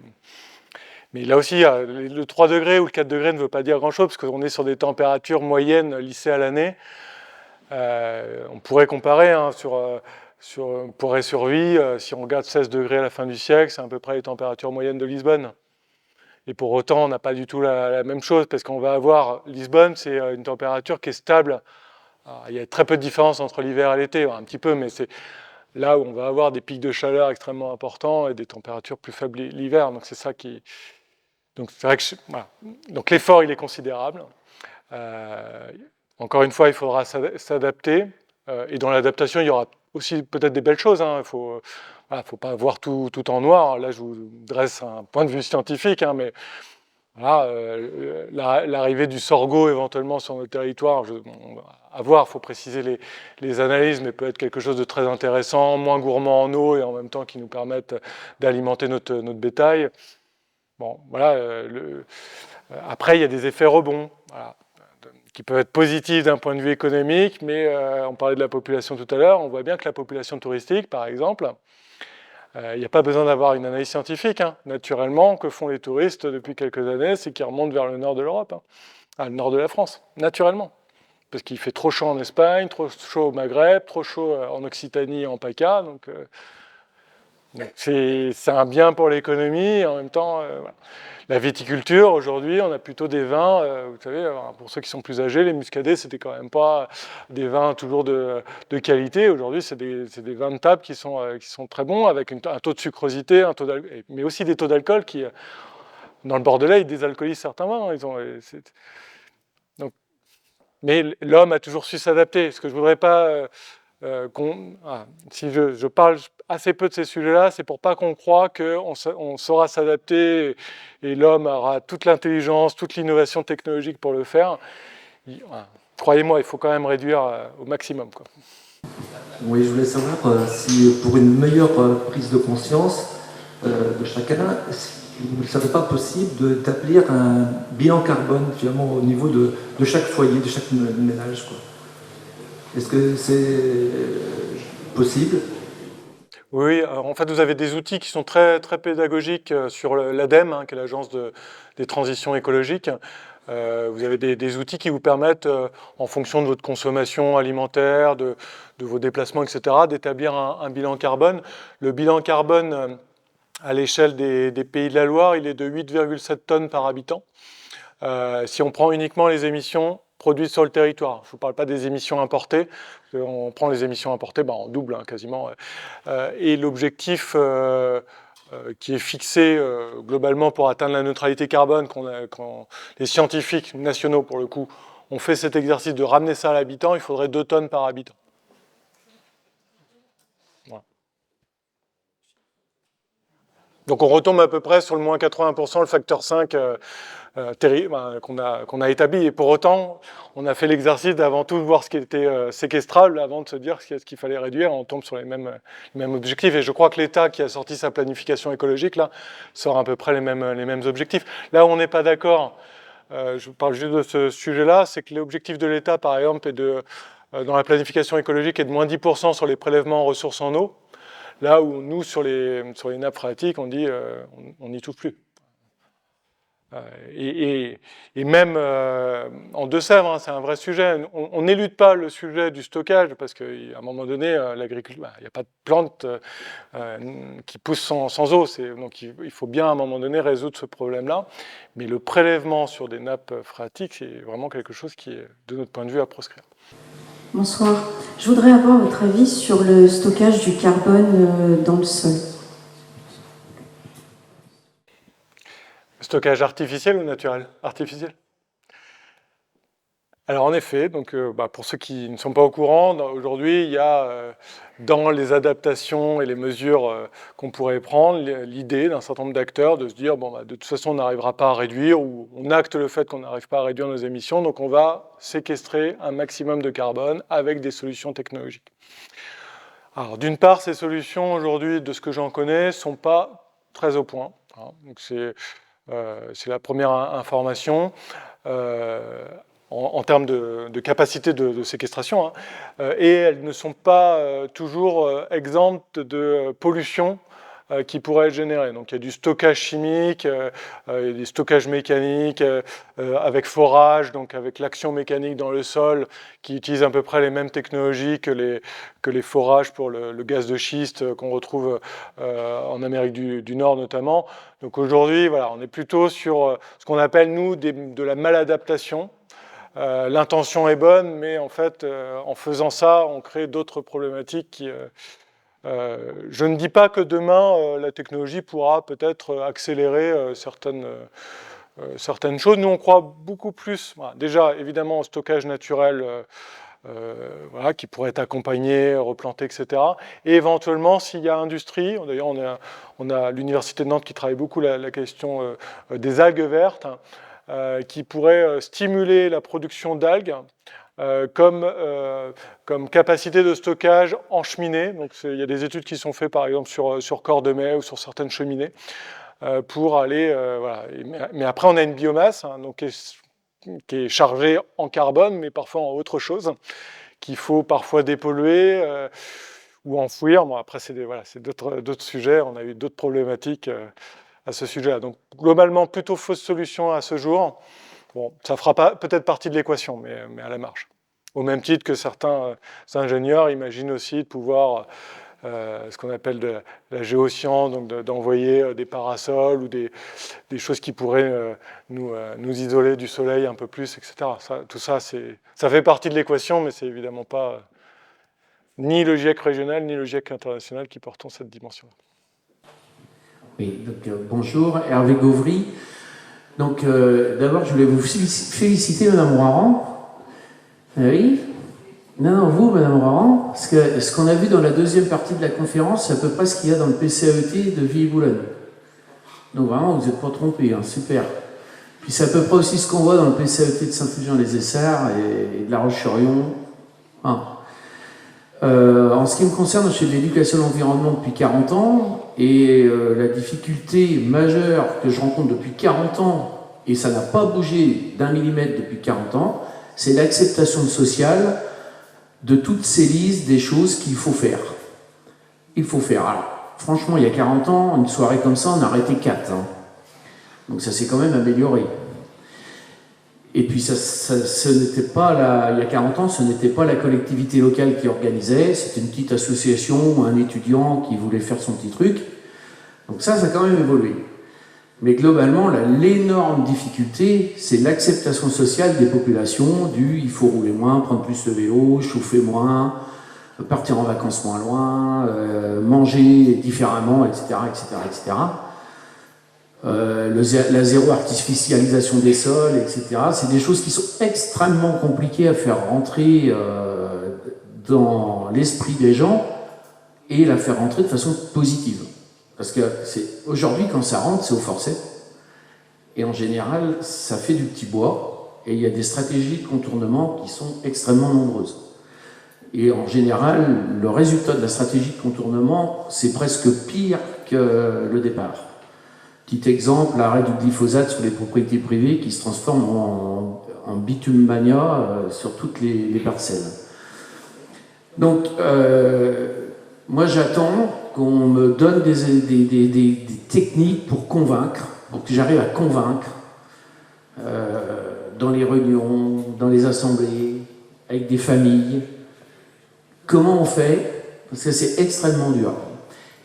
là aussi, le 3 degrés ou le 4 degrés ne veut pas dire grand-chose, parce qu'on est sur des températures moyennes lissées à l'année. On pourrait comparer pour Ressurvie, si on regarde 16 degrés à la fin du siècle, c'est à peu près les températures moyennes de Lisbonne. Et pour autant, on n'a pas du tout la même chose, parce qu'on va avoir, Lisbonne, c'est une température qui est stable. Alors, il y a très peu de différence entre l'hiver et l'été, un petit peu, mais c'est là où on va avoir des pics de chaleur extrêmement importants et des températures plus faibles l'hiver. Donc c'est ça qui... Donc c'est vrai que... Voilà. Donc l'effort, il est considérable. Encore une fois, il faudra s'adapter. Et dans l'adaptation, il y aura aussi peut-être des belles choses. Il faut pas voir tout en noir. Là, je vous dresse un point de vue scientifique, mais voilà, l'arrivée du sorgho éventuellement sur notre territoire, à voir, il faut préciser les analyses, mais peut être quelque chose de très intéressant, moins gourmand en eau et en même temps qui nous permettent d'alimenter notre bétail. Bon, voilà. Après, il y a des effets rebonds. Voilà, qui peuvent être positifs d'un point de vue économique, mais on parlait de la population tout à l'heure, on voit bien que la population touristique, par exemple, il n'y a pas besoin d'avoir une analyse scientifique. Naturellement, que font les touristes depuis quelques années, c'est qu'ils remontent vers le nord de l'Europe, le nord de la France, naturellement. Parce qu'il fait trop chaud en Espagne, trop chaud au Maghreb, trop chaud en Occitanie et en PACA, donc c'est un bien pour l'économie, et en même temps... voilà. La viticulture, aujourd'hui, on a plutôt des vins, vous savez, pour ceux qui sont plus âgés, les muscadets, c'était quand même pas des vins toujours de qualité. Aujourd'hui, c'est des vins de table qui sont très bons, avec un taux de sucrosité, mais aussi des taux d'alcool qui, dans le Bordelais, ils désalcoolisent certains vins. Mais l'homme a toujours su s'adapter. Ce que je voudrais pas si je parle assez peu de ces sujets-là, c'est pour pas qu'on croie qu'on saura s'adapter et l'homme aura toute l'intelligence, toute l'innovation technologique pour le faire. Croyez-moi, il faut quand même réduire au maximum, quoi. Oui, je voulais savoir si pour une meilleure prise de conscience de chacun, il ne serait pas possible d'établir un bilan carbone finalement au niveau de chaque foyer, de chaque ménage, quoi. Est-ce que c'est possible? Oui, alors en fait, vous avez des outils qui sont très, très pédagogiques sur l'ADEME, qui est l'Agence des transitions écologiques. Vous avez des outils qui vous permettent, en fonction de votre consommation alimentaire, de vos déplacements, etc., d'établir un bilan carbone. Le bilan carbone, à l'échelle des Pays de la Loire, il est de 8,7 tonnes par habitant. Si on prend uniquement les émissions produites sur le territoire, je ne vous parle pas des émissions importées, on prend les émissions importées, on double quasiment. Et l'objectif qui est fixé globalement pour atteindre la neutralité carbone, quand les scientifiques nationaux, pour le coup, ont fait cet exercice de ramener ça à l'habitant, il faudrait 2 tonnes par habitant. Voilà. Donc on retombe à peu près sur le moins 80%, le facteur 5 qu'on a établi. Et pour autant, on a fait l'exercice d'avant tout de voir ce qui était séquestrable avant de se dire ce qu'il fallait réduire. On tombe sur les mêmes objectifs. Et je crois que l'État qui a sorti sa planification écologique, là, sort à peu près les mêmes objectifs. Là où on n'est pas d'accord, je parle juste de ce sujet-là, c'est que l'objectif de l'État, par exemple, dans la planification écologique, est de moins 10% sur les prélèvements en ressources en eau. Là où nous, sur les nappes phréatiques, on dit on n'y touche plus. Et même en Deux-Sèvres, c'est un vrai sujet. On n'élude pas le sujet du stockage parce qu'à un moment donné, l'agriculture, il n'y a pas de plantes qui poussent sans eau. Donc il faut bien à un moment donné résoudre ce problème-là. Mais le prélèvement sur des nappes phréatiques, c'est vraiment quelque chose qui est, de notre point de vue, à proscrire. Bonsoir. Je voudrais avoir votre avis sur le stockage du carbone dans le sol. Stockage artificiel ou naturel? Artificiel. Alors en effet, donc, pour ceux qui ne sont pas au courant, aujourd'hui il y a dans les adaptations et les mesures qu'on pourrait prendre, l'idée d'un certain nombre d'acteurs de se dire de toute façon on n'arrivera pas à réduire, ou on acte le fait qu'on n'arrive pas à réduire nos émissions, donc on va séquestrer un maximum de carbone avec des solutions technologiques. Alors d'une part, ces solutions aujourd'hui, de ce que j'en connais, ne sont pas très au point. Donc c'est la première information. En termes de capacité de séquestration, et elles ne sont pas toujours exemptes de pollution qui pourrait être générée. Donc il y a du stockage chimique, il y a des stockages mécaniques avec forage, donc avec l'action mécanique dans le sol, qui utilise à peu près les mêmes technologies que les forages pour le gaz de schiste qu'on retrouve en Amérique du Nord notamment. Donc aujourd'hui, voilà, on est plutôt sur ce qu'on appelle, nous, de la maladaptation. L'intention est bonne, mais en fait, en faisant ça, on crée d'autres problématiques qui... je ne dis pas que demain, la technologie pourra peut-être accélérer certaines choses. Nous, on croit beaucoup plus, déjà, évidemment, au stockage naturel, qui pourrait être accompagné, replanté, etc. Et éventuellement, s'il y a industrie, d'ailleurs, on a l'Université de Nantes qui travaille beaucoup la question des algues vertes, qui pourrait stimuler la production d'algues comme capacité de stockage en cheminée. Donc il y a des études qui sont faites par exemple sur Cordemais ou sur certaines cheminées pour aller... Mais après on a une biomasse donc, qui est chargée en carbone, mais parfois en autre chose, qu'il faut parfois dépolluer ou enfouir. Bon, après c'est d'autres sujets, on a eu d'autres problématiques à ce sujet-là. Donc globalement, plutôt fausse solution à ce jour. Bon, ça fera peut-être partie de l'équation, mais à la marge. Au même titre que certains ingénieurs imaginent aussi de pouvoir, ce qu'on appelle de la géoscience, donc d'envoyer des parasols ou des choses qui pourraient nous isoler du soleil un peu plus, etc. Tout ça, ça fait partie de l'équation, mais c'est évidemment pas ni le GIEC régional, ni le GIEC international qui portent cette dimension-là. Oui, donc bonjour, Hervé Gauvry. Donc d'abord, je voulais vous féliciter, Madame Roiran. Oui. Non, vous, Madame Roran, parce que ce qu'on a vu dans la deuxième partie de la conférence, c'est à peu près ce qu'il y a dans le PCAET de Villers-Boulogne. Donc vraiment, vous n'êtes pas trompés, hein, super. Puis c'est à peu près aussi ce qu'on voit dans le PCAET de Saint-Fulgent-les-Essarts et de La Roche-sur-Yon. Hein. En ce qui me concerne, je fais de l'éducation à l'environnement depuis 40 ans, et la difficulté majeure que je rencontre depuis 40 ans, et ça n'a pas bougé d'un millimètre depuis 40 ans, c'est l'acceptation sociale de toutes ces listes des choses qu'il faut faire. Il faut faire. Alors, franchement, il y a 40 ans, une soirée comme ça, on a arrêté 4. Hein. Donc ça s'est quand même amélioré. Et puis, ce n'était pas il y a 40 ans, ce n'était pas la collectivité locale qui organisait, c'était une petite association ou un étudiant qui voulait faire son petit truc. Donc ça a quand même évolué. Mais globalement, l'énorme difficulté, c'est l'acceptation sociale des populations du « il faut rouler moins, prendre plus de vélo, chauffer moins, partir en vacances moins loin, manger différemment, etc. etc., etc. » La zéro artificialisation des sols, etc. C'est des choses qui sont extrêmement compliquées à faire rentrer dans l'esprit des gens et la faire rentrer de façon positive. Parce que aujourd'hui, quand ça rentre, c'est au forceps. Et en général, ça fait du petit bois. Et il y a des stratégies de contournement qui sont extrêmement nombreuses. Et en général, le résultat de la stratégie de contournement, c'est presque pire que le départ. Petit exemple, l'arrêt du glyphosate sur les propriétés privées qui se transforme en bitume mania sur toutes les parcelles. Donc, moi j'attends qu'on me donne des techniques pour convaincre, pour que j'arrive à convaincre dans les réunions, dans les assemblées, avec des familles. Comment on fait? Parce que c'est extrêmement dur.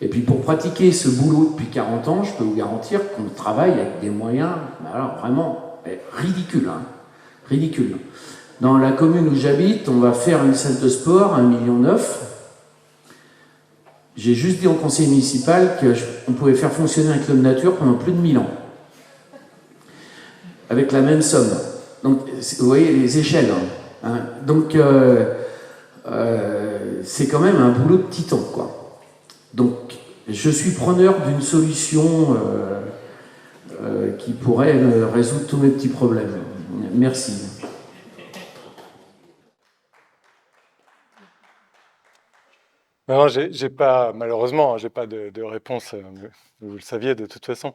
Et puis pour pratiquer ce boulot depuis 40 ans, je peux vous garantir qu'on travaille avec des moyens, alors vraiment ridicules. Hein, ridicules. Dans la commune où j'habite, on va faire une salle de sport, 1,9 million. J'ai juste dit au conseil municipal qu'on pouvait faire fonctionner un club nature pendant plus de 1000 ans. Avec la même somme. Donc, vous voyez les échelles. Hein. Donc, c'est quand même un boulot de titan, quoi. Donc, je suis preneur d'une solution qui pourrait résoudre tous mes petits problèmes. Merci. Non, malheureusement, j'ai pas de réponse, vous le saviez de toute façon,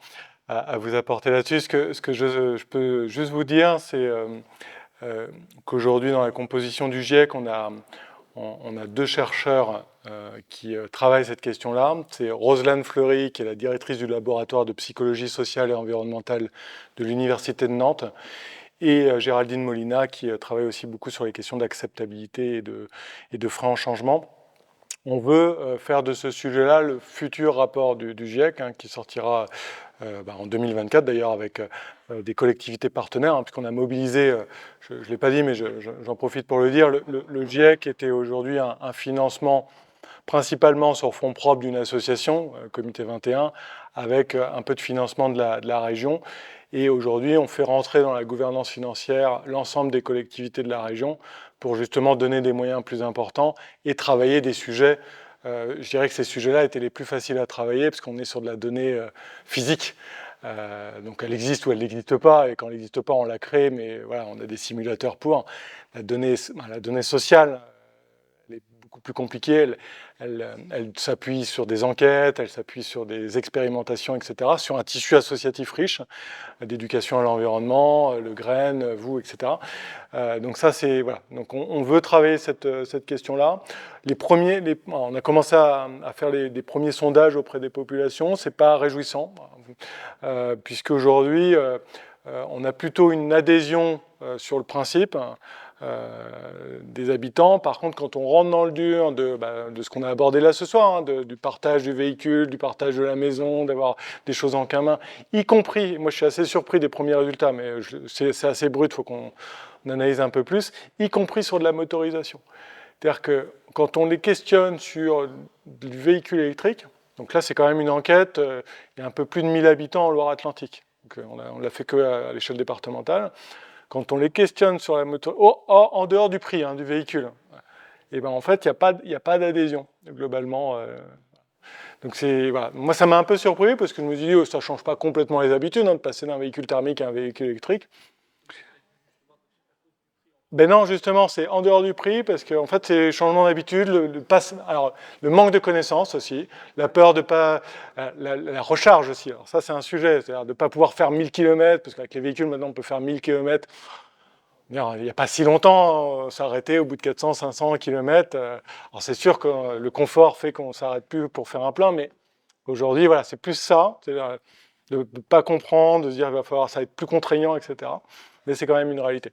à vous apporter là-dessus. Ce que je peux juste vous dire, c'est qu'aujourd'hui, dans la composition du GIEC, on a 2 chercheurs qui travaillent cette question-là. C'est Roselyne Fleury, qui est la directrice du laboratoire de psychologie sociale et environnementale de l'Université de Nantes, et Géraldine Molina, qui travaille aussi beaucoup sur les questions d'acceptabilité et de frein au changement. On veut faire de ce sujet-là le futur rapport du GIEC, hein, qui sortira en 2024 d'ailleurs avec des collectivités partenaires, hein, puisqu'on a mobilisé, je ne l'ai pas dit mais j'en profite pour le dire, le GIEC était aujourd'hui un financement principalement sur fonds propres d'une association, Comité 21, avec un peu de financement de la région. Et aujourd'hui, on fait rentrer dans la gouvernance financière l'ensemble des collectivités de la région pour justement donner des moyens plus importants et travailler des sujets. Je dirais que ces sujets-là étaient les plus faciles à travailler parce qu'on est sur de la donnée physique. Donc elle existe ou elle n'existe pas, et quand elle n'existe pas, on la crée, mais voilà, on a des simulateurs pour. La donnée sociale, elle est beaucoup plus compliquée. Elle s'appuie sur des enquêtes, elle s'appuie sur des expérimentations, etc., sur un tissu associatif riche, d'éducation à l'environnement, le GREN, vous, etc. Donc ça, c'est... Voilà. Donc on veut travailler cette question-là. On a commencé à faire des premiers sondages auprès des populations. C'est pas réjouissant, puisque aujourd'hui, on a plutôt une adhésion sur le principe, des habitants. Par contre, quand on rentre dans le dur de ce qu'on a abordé là ce soir, hein, du partage du véhicule, du partage de la maison, d'avoir des choses en commun, y compris, moi je suis assez surpris des premiers résultats, mais c'est assez brut, il faut qu'on analyse un peu plus, y compris sur de la motorisation. C'est-à-dire que quand on les questionne sur du véhicule électrique, donc là c'est quand même une enquête, il y a un peu plus de 1000 habitants en Loire-Atlantique, donc on l'a fait que à l'échelle départementale. Quand on les questionne sur la moto, en dehors du prix, hein, du véhicule, et ben en fait, il n'y a pas d'adhésion, globalement. Donc voilà. Moi, ça m'a un peu surpris, parce que je me suis dit, ça ne change pas complètement les habitudes, hein, de passer d'un véhicule thermique à un véhicule électrique. Ben non, justement, c'est en dehors du prix, parce qu'en fait, c'est le changement d'habitude, le manque de connaissances aussi, la peur de pas... La recharge aussi, alors ça, c'est un sujet, c'est-à-dire de ne pas pouvoir faire 1000 km, parce qu'avec les véhicules, maintenant, on peut faire 1000 km. Il n'y a pas si longtemps, on s'arrêtait au bout de 400, 500 km. Alors c'est sûr que le confort fait qu'on ne s'arrête plus pour faire un plein, mais aujourd'hui, voilà, c'est plus ça, c'est-à-dire de ne pas comprendre, de se dire qu'il va falloir, ça va être plus contraignant, etc. Mais c'est quand même une réalité.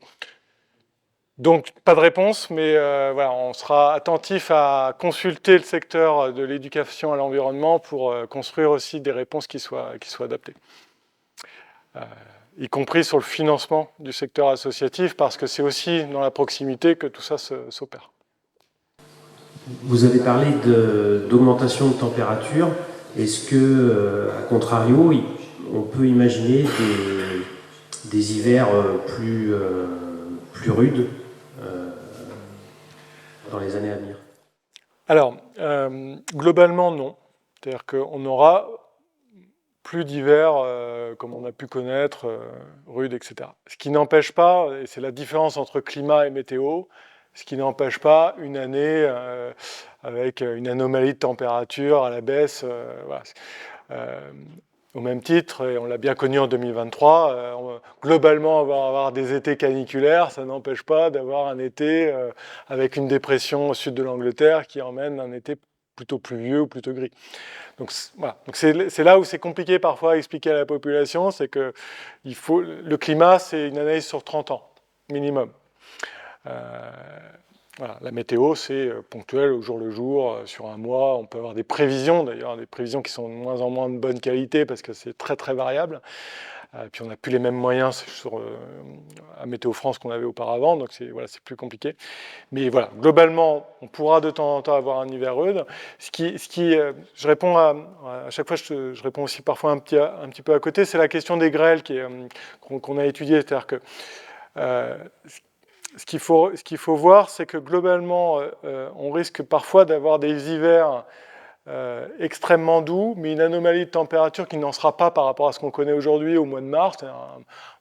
Donc, pas de réponse, mais voilà, on sera attentif à consulter le secteur de l'éducation à l'environnement pour construire aussi des réponses qui soient adaptées. Y compris sur le financement du secteur associatif, parce que c'est aussi dans la proximité que tout ça s'opère. Vous avez parlé d'augmentation de température. Est-ce que, à contrario, on peut imaginer des hivers plus rudes dans les années à venir? Alors, globalement, non. C'est-à-dire qu'on aura plus d'hiver comme on a pu connaître, rudes, etc. Ce qui n'empêche pas, et c'est la différence entre climat et météo, ce qui n'empêche pas une année avec une anomalie de température à la baisse. Voilà. Au même titre, et on l'a bien connu en 2023, globalement, on va avoir des étés caniculaires, ça n'empêche pas d'avoir un été avec une dépression au sud de l'Angleterre qui emmène un été plutôt pluvieux ou plutôt gris. Donc voilà. Donc c'est là où c'est compliqué parfois à expliquer à la population, c'est que le climat, c'est une analyse sur 30 ans, minimum. Voilà, la météo, c'est ponctuel au jour le jour, sur un mois. On peut avoir des prévisions, d'ailleurs, des prévisions qui sont de moins en moins de bonne qualité parce que c'est très très variable. Puis on n'a plus les mêmes moyens à Météo France qu'on avait auparavant, donc voilà, c'est plus compliqué. Mais voilà, globalement, on pourra de temps en temps avoir un hiver rude. Je réponds à chaque fois, je réponds aussi parfois un petit peu à côté, c'est la question des grêles qu'on a étudiée, c'est-à-dire que ce qu'il faut voir, c'est que globalement, on risque parfois d'avoir des hivers extrêmement doux, mais une anomalie de température qui n'en sera pas par rapport à ce qu'on connaît aujourd'hui au mois de mars,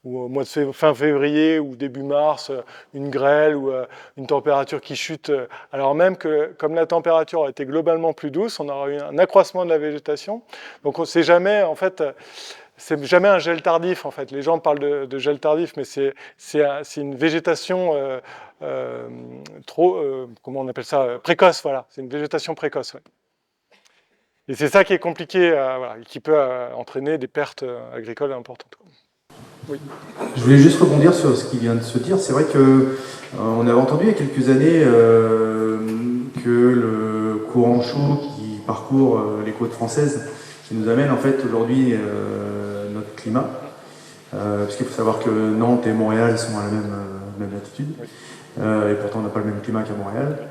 ou au mois de fin février ou début mars, une grêle ou une température qui chute, alors même que comme la température a été globalement plus douce, on aura eu un accroissement de la végétation. Donc on ne sait jamais, en fait... C'est jamais un gel tardif, en fait. Les gens parlent de gel tardif, mais c'est une végétation comment on appelle ça, précoce, voilà. C'est une végétation précoce, ouais. Et c'est ça qui est compliqué, voilà, et qui peut entraîner des pertes agricoles importantes. Oui. Je voulais juste rebondir sur ce qui vient de se dire. C'est vrai que on avait entendu il y a quelques années que le courant chaud qui parcourt les côtes françaises, qui nous amène en fait aujourd'hui notre climat, puisqu'il faut savoir que Nantes et Montréal sont à la même latitude, et pourtant on n'a pas le même climat qu'à Montréal.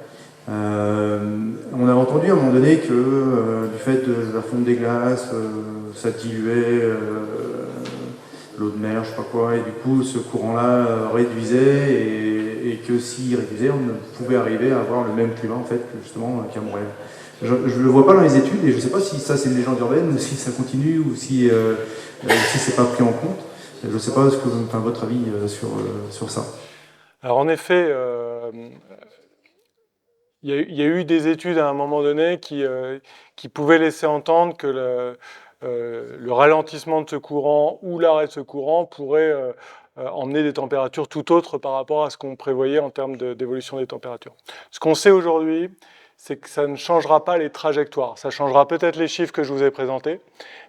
On avait entendu à un moment donné que du fait de la fonte des glaces, ça diluait l'eau de mer, je sais pas quoi, et du coup ce courant-là réduisait, et que s'il réduisait, on ne pouvait arriver à avoir le même climat en fait justement qu'à Montréal. Je ne le vois pas dans les études, et je ne sais pas si ça c'est une légende urbaine, ou si ça continue, ou si c'est pas pris en compte. Je ne sais pas votre avis sur ça. Alors en effet, il y a eu des études à un moment donné qui pouvaient laisser entendre que le ralentissement de ce courant ou l'arrêt de ce courant pourrait emmener des températures tout autres par rapport à ce qu'on prévoyait en termes d'évolution des températures. Ce qu'on sait aujourd'hui, c'est que ça ne changera pas les trajectoires. Ça changera peut-être les chiffres que je vous ai présentés,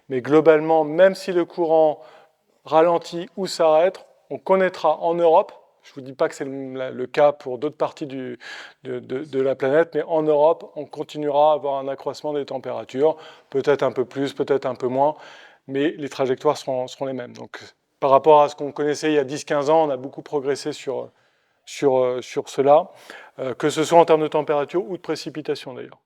mais globalement, même si le courant ralentit ou s'arrête, on connaîtra en Europe, je ne vous dis pas que c'est le cas pour d'autres parties de la planète, mais en Europe, on continuera à avoir un accroissement des températures, peut-être un peu plus, peut-être un peu moins, mais les trajectoires seront les mêmes. Donc, par rapport à ce qu'on connaissait il y a 10-15 ans, on a beaucoup progressé sur cela, que ce soit en termes de température ou de précipitation d'ailleurs.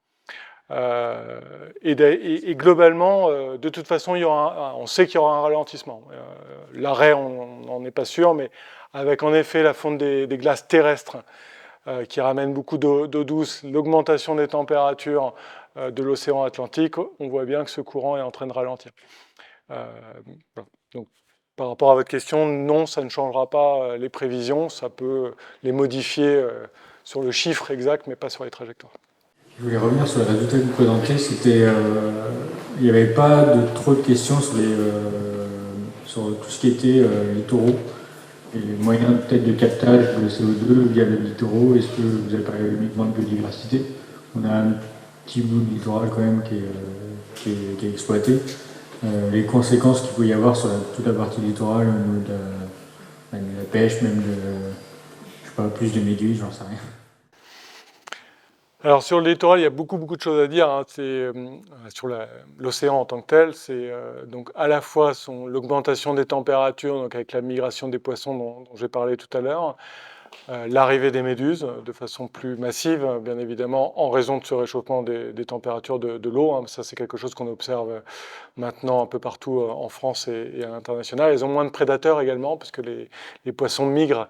Et globalement, de toute façon, on sait qu'il y aura un ralentissement. L'arrêt, on n'en est pas sûr, mais avec en effet la fonte des glaces terrestres qui ramène beaucoup d'eau douce, l'augmentation des températures de l'océan Atlantique, on voit bien que ce courant est en train de ralentir. Voilà. Donc, par rapport à votre question, non, ça ne changera pas les prévisions, ça peut les modifier sur le chiffre exact, mais pas sur les trajectoires. Je voulais revenir sur les résultats que vous présentez. Il n'y avait pas trop de questions sur tout ce qui était littoraux et les moyens peut-être de captage de CO2 via les littoraux. Est-ce que vous avez parlé uniquement de biodiversité? On a un petit bout de littoral quand même qui est exploité. Les conséquences qu'il peut y avoir sur toute la partie littorale, au niveau de la pêche, même je sais pas, plus de méduses, j'en sais rien. Alors sur le littoral, il y a beaucoup de choses à dire. Hein. Sur l'océan en tant que tel, c'est donc à la fois l'augmentation des températures, donc avec la migration des poissons dont j'ai parlé tout à l'heure, l'arrivée des méduses de façon plus massive, bien évidemment, en raison de ce réchauffement des températures de l'eau. Hein. Ça, c'est quelque chose qu'on observe maintenant un peu partout en France et à l'international. Elles ont moins de prédateurs également, parce que les poissons migrent.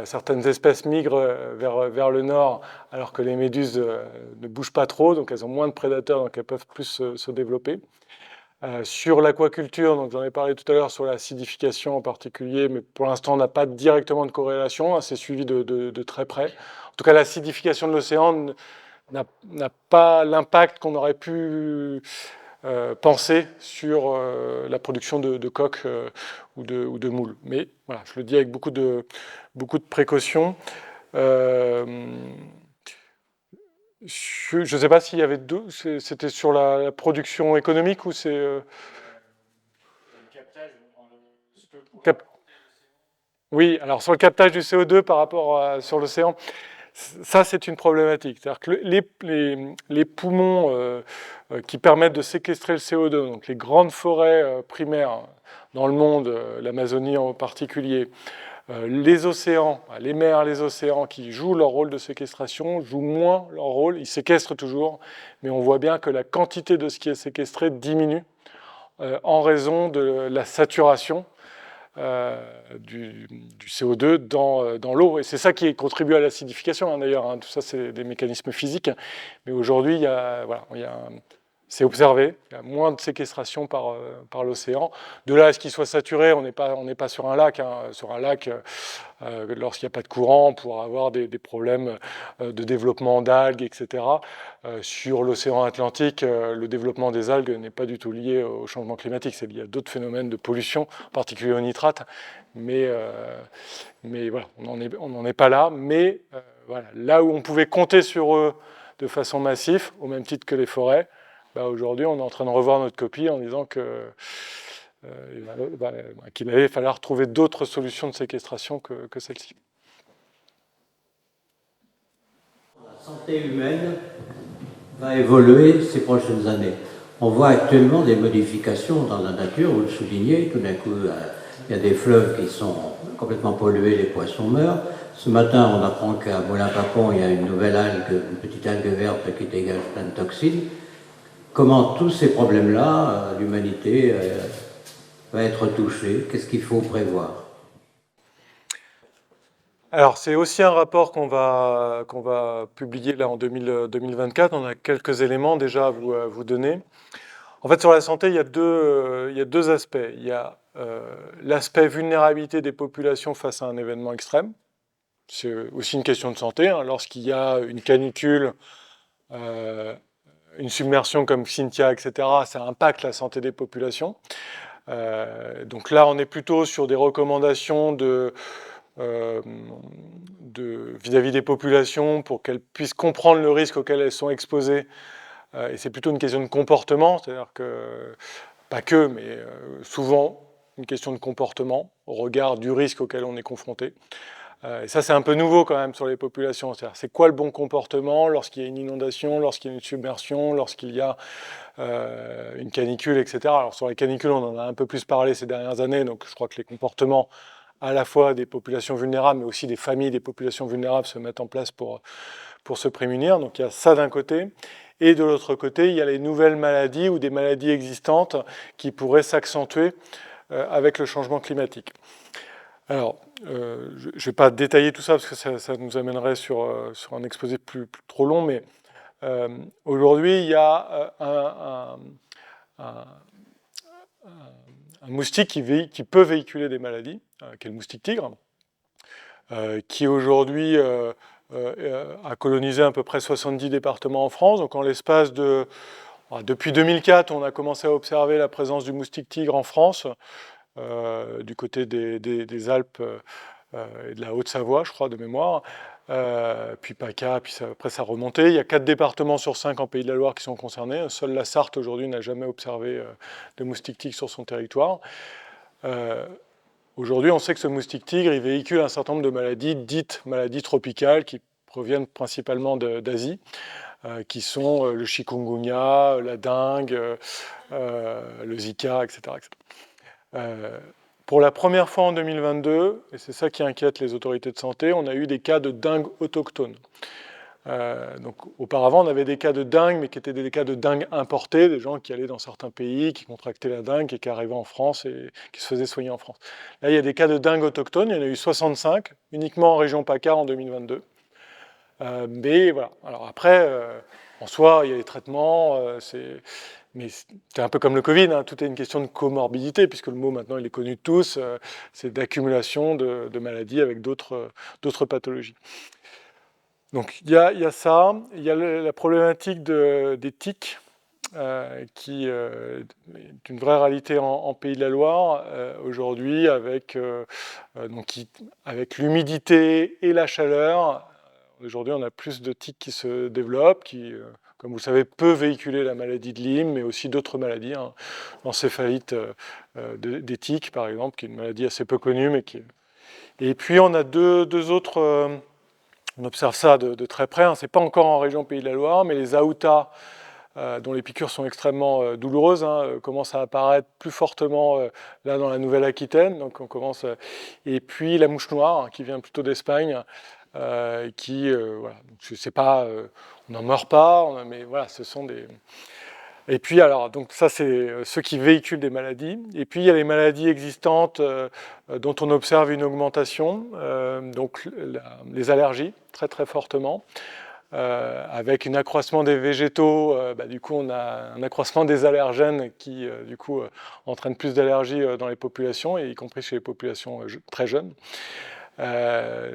Certaines espèces migrent vers le nord, alors que les méduses ne bougent pas trop, donc elles ont moins de prédateurs, donc elles peuvent plus se développer. Sur l'aquaculture, donc j'en ai parlé tout à l'heure, sur l'acidification en particulier, mais pour l'instant on n'a pas directement de corrélation, hein, c'est suivi de très près. En tout cas, l'acidification de l'océan n'a pas l'impact qu'on aurait pu penser sur la production de coques ou de moules. Mais voilà, je le dis avec beaucoup de précautions. Je ne sais pas s'il y avait deux. C'était sur la production économique ou c'est... Oui, alors sur le captage du CO2 par rapport sur l'océan, ça c'est une problématique. C'est-à-dire que les poumons qui permettent de séquestrer le CO2, donc les grandes forêts primaires dans le monde, l'Amazonie en particulier, les océans, les mers, les océans qui jouent leur rôle de séquestration jouent moins leur rôle, ils séquestrent toujours, mais on voit bien que la quantité de ce qui est séquestré diminue en raison de la saturation du CO2 dans l'eau. Et c'est ça qui contribue à l'acidification, hein, d'ailleurs. Hein. Tout ça, c'est des mécanismes physiques. Mais aujourd'hui, c'est observé, il y a moins de séquestration par l'océan. De là à ce qu'il soit saturé, on n'est pas sur un lac. Hein. Sur un lac, lorsqu'il n'y a pas de courant, on pourra avoir des problèmes de développement d'algues, etc. Sur l'océan Atlantique, le développement des algues n'est pas du tout lié au changement climatique. C'est lié à d'autres phénomènes de pollution, en particulier au nitrate. Mais voilà, on n'en est pas là. Mais voilà, là où on pouvait compter sur eux de façon massive, au même titre que les forêts, aujourd'hui, on est en train de revoir notre copie en disant qu'il allait falloir trouver d'autres solutions de séquestration que celle-ci. La santé humaine va évoluer ces prochaines années. On voit actuellement des modifications dans la nature, vous le soulignez, tout d'un coup, il y a des fleuves qui sont complètement pollués, les poissons meurent. Ce matin, on apprend qu'à Moulin-Papon, il y a une nouvelle algue, une petite algue verte qui dégage plein de toxines. Comment tous ces problèmes-là, l'humanité va être touchée? Qu'est-ce qu'il faut prévoir? Alors, c'est aussi un rapport qu'on va publier là en 2024. On a quelques éléments déjà à vous donner. En fait, sur la santé, il y a deux aspects. Il y a l'aspect vulnérabilité des populations face à un événement extrême. C'est aussi une question de santé. Hein. Lorsqu'il y a une canicule, une submersion comme Xynthia, etc., ça impacte la santé des populations. Donc là, on est plutôt sur des recommandations vis-à-vis des populations pour qu'elles puissent comprendre le risque auquel elles sont exposées. Et c'est plutôt une question de comportement, c'est-à-dire que, pas que, mais souvent une question de comportement au regard du risque auquel on est confronté. Et ça, c'est un peu nouveau quand même sur les populations. C'est quoi le bon comportement lorsqu'il y a une inondation, lorsqu'il y a une submersion, lorsqu'il y a une canicule, etc. Alors sur les canicules, on en a un peu plus parlé ces dernières années, donc je crois que les comportements à la fois des populations vulnérables, mais aussi des familles des populations vulnérables se mettent en place pour se prémunir. Donc il y a ça d'un côté. Et de l'autre côté, il y a les nouvelles maladies ou des maladies existantes qui pourraient s'accentuer avec le changement climatique. Alors, je ne vais pas détailler tout ça parce que ça nous amènerait sur un exposé plus trop long, mais aujourd'hui, il y a un moustique qui peut véhiculer des maladies, qui est le moustique tigre, qui aujourd'hui a colonisé à peu près 70 départements en France. Donc en l'espace de... Depuis 2004, on a commencé à observer la présence du moustique tigre en France, du côté des Alpes et de la Haute-Savoie, je crois, de mémoire. Puis PACA, puis après ça a remonté. Il y a 4 départements sur 5 en Pays de la Loire qui sont concernés. Seule la Sarthe aujourd'hui n'a jamais observé de moustique tigre sur son territoire. Aujourd'hui, on sait que ce moustique tigre, il véhicule un certain nombre de maladies, dites maladies tropicales, qui proviennent principalement d'Asie, qui sont le chikungunya, la dengue, le Zika, etc. Pour la première fois en 2022, et c'est ça qui inquiète les autorités de santé, on a eu des cas de dengue autochtones. Donc, auparavant, on avait des cas de dengue, mais qui étaient des cas de dengue importés, des gens qui allaient dans certains pays, qui contractaient la dengue et qui arrivaient en France et qui se faisaient soigner en France. Là, il y a des cas de dengue autochtones, il y en a eu 65, uniquement en région PACA en 2022. Mais voilà. Alors après, en soi, il y a les traitements, mais c'est un peu comme le Covid, hein, tout est une question de comorbidité, puisque le mot maintenant il est connu de tous, c'est d'accumulation de maladies avec d'autres pathologies. Donc il y a ça, il y a la problématique des tiques, qui est une vraie réalité en Pays de la Loire aujourd'hui, avec l'humidité et la chaleur. Aujourd'hui, on a plus de tiques qui se développent, qui, comme vous le savez, peut véhiculer la maladie de Lyme, mais aussi d'autres maladies, hein, l'encéphalite des tiques, par exemple, qui est une maladie assez peu connue, mais qui... Et puis, on a deux autres... on observe ça de très près, hein, c'est pas encore en région Pays de la Loire, mais les aoutas, dont les piqûres sont extrêmement douloureuses, hein, commencent à apparaître plus fortement là dans la Nouvelle-Aquitaine. Donc on commence, et puis la mouche noire, hein, qui vient plutôt d'Espagne, voilà. Donc, c'est pas, on n'en meurt pas, mais voilà, ce sont des... Et puis alors, donc ça c'est ceux qui véhiculent des maladies. Et puis il y a les maladies existantes dont on observe une augmentation, donc les allergies, très très fortement. Avec un accroissement des végétaux, du coup on a un accroissement des allergènes qui du coup entraîne plus d'allergies dans les populations, et y compris chez les populations très jeunes.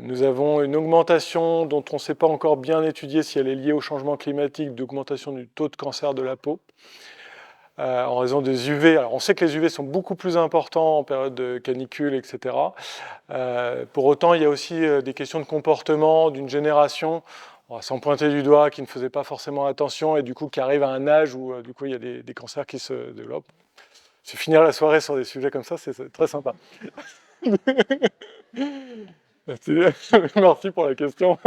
Nous avons une augmentation dont on ne sait pas encore bien étudier si elle est liée au changement climatique, d'augmentation du taux de cancer de la peau, en raison des UV. Alors on sait que les UV sont beaucoup plus importants en période de canicule, etc. Pour autant, il y a aussi des questions de comportement d'une génération, sans pointer du doigt, qui ne faisait pas forcément attention et du coup qui arrive à un âge où du coup il y a des cancers qui se développent. Se finir la soirée sur des sujets comme ça, c'est très sympa. Merci pour la question.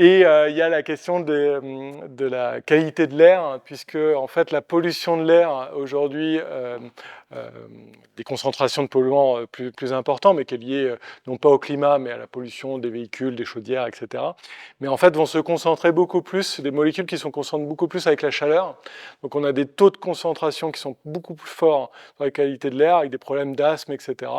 Et il y a la question de la qualité de l'air, hein, puisque en fait la pollution de l'air aujourd'hui, des concentrations de polluants plus importantes, mais qui est liée non pas au climat, mais à la pollution des véhicules, des chaudières, etc. Mais en fait vont se concentrer beaucoup plus, des molécules qui se concentrent beaucoup plus avec la chaleur. Donc on a des taux de concentration qui sont beaucoup plus forts dans la qualité de l'air, avec des problèmes d'asthme, etc.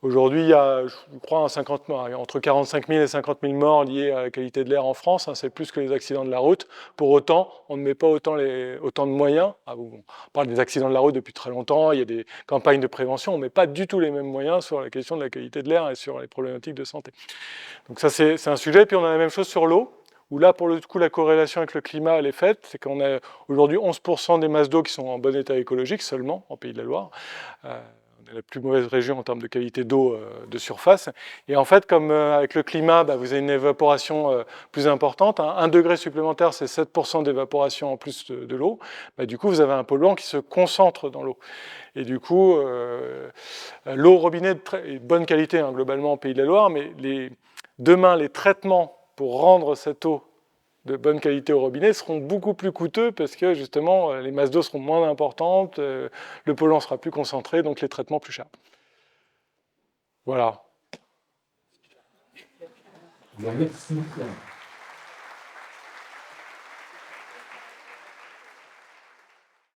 Aujourd'hui, il y a, je crois, entre 45 000 et 50 000 morts liés à la qualité de l'air en France. Hein, c'est plus que les accidents de la route. Pour autant, on ne met pas autant de moyens. On parle des accidents de la route depuis très longtemps. Il y a des campagnes de prévention. On ne met pas du tout les mêmes moyens sur la question de la qualité de l'air et sur les problématiques de santé. Donc ça, c'est un sujet. Puis on a la même chose sur l'eau, où là, pour le coup, la corrélation avec le climat, elle est faite. C'est qu'on a aujourd'hui 11% des masses d'eau qui sont en bon état écologique seulement, en Pays de la Loire. La plus mauvaise région en termes de qualité d'eau de surface. Et en fait, comme avec le climat, vous avez une évaporation plus importante. 1 degré supplémentaire, c'est 7% d'évaporation en plus de l'eau. Du coup, vous avez un polluant qui se concentre dans l'eau. Et du coup, l'eau au robinet est de bonne qualité, hein, globalement, en Pays de la Loire, mais demain, les traitements pour rendre cette eau de bonne qualité au robinet seront beaucoup plus coûteux parce que justement les masses d'eau seront moins importantes, le polluant sera plus concentré, donc les traitements plus chers. Voilà. Merci.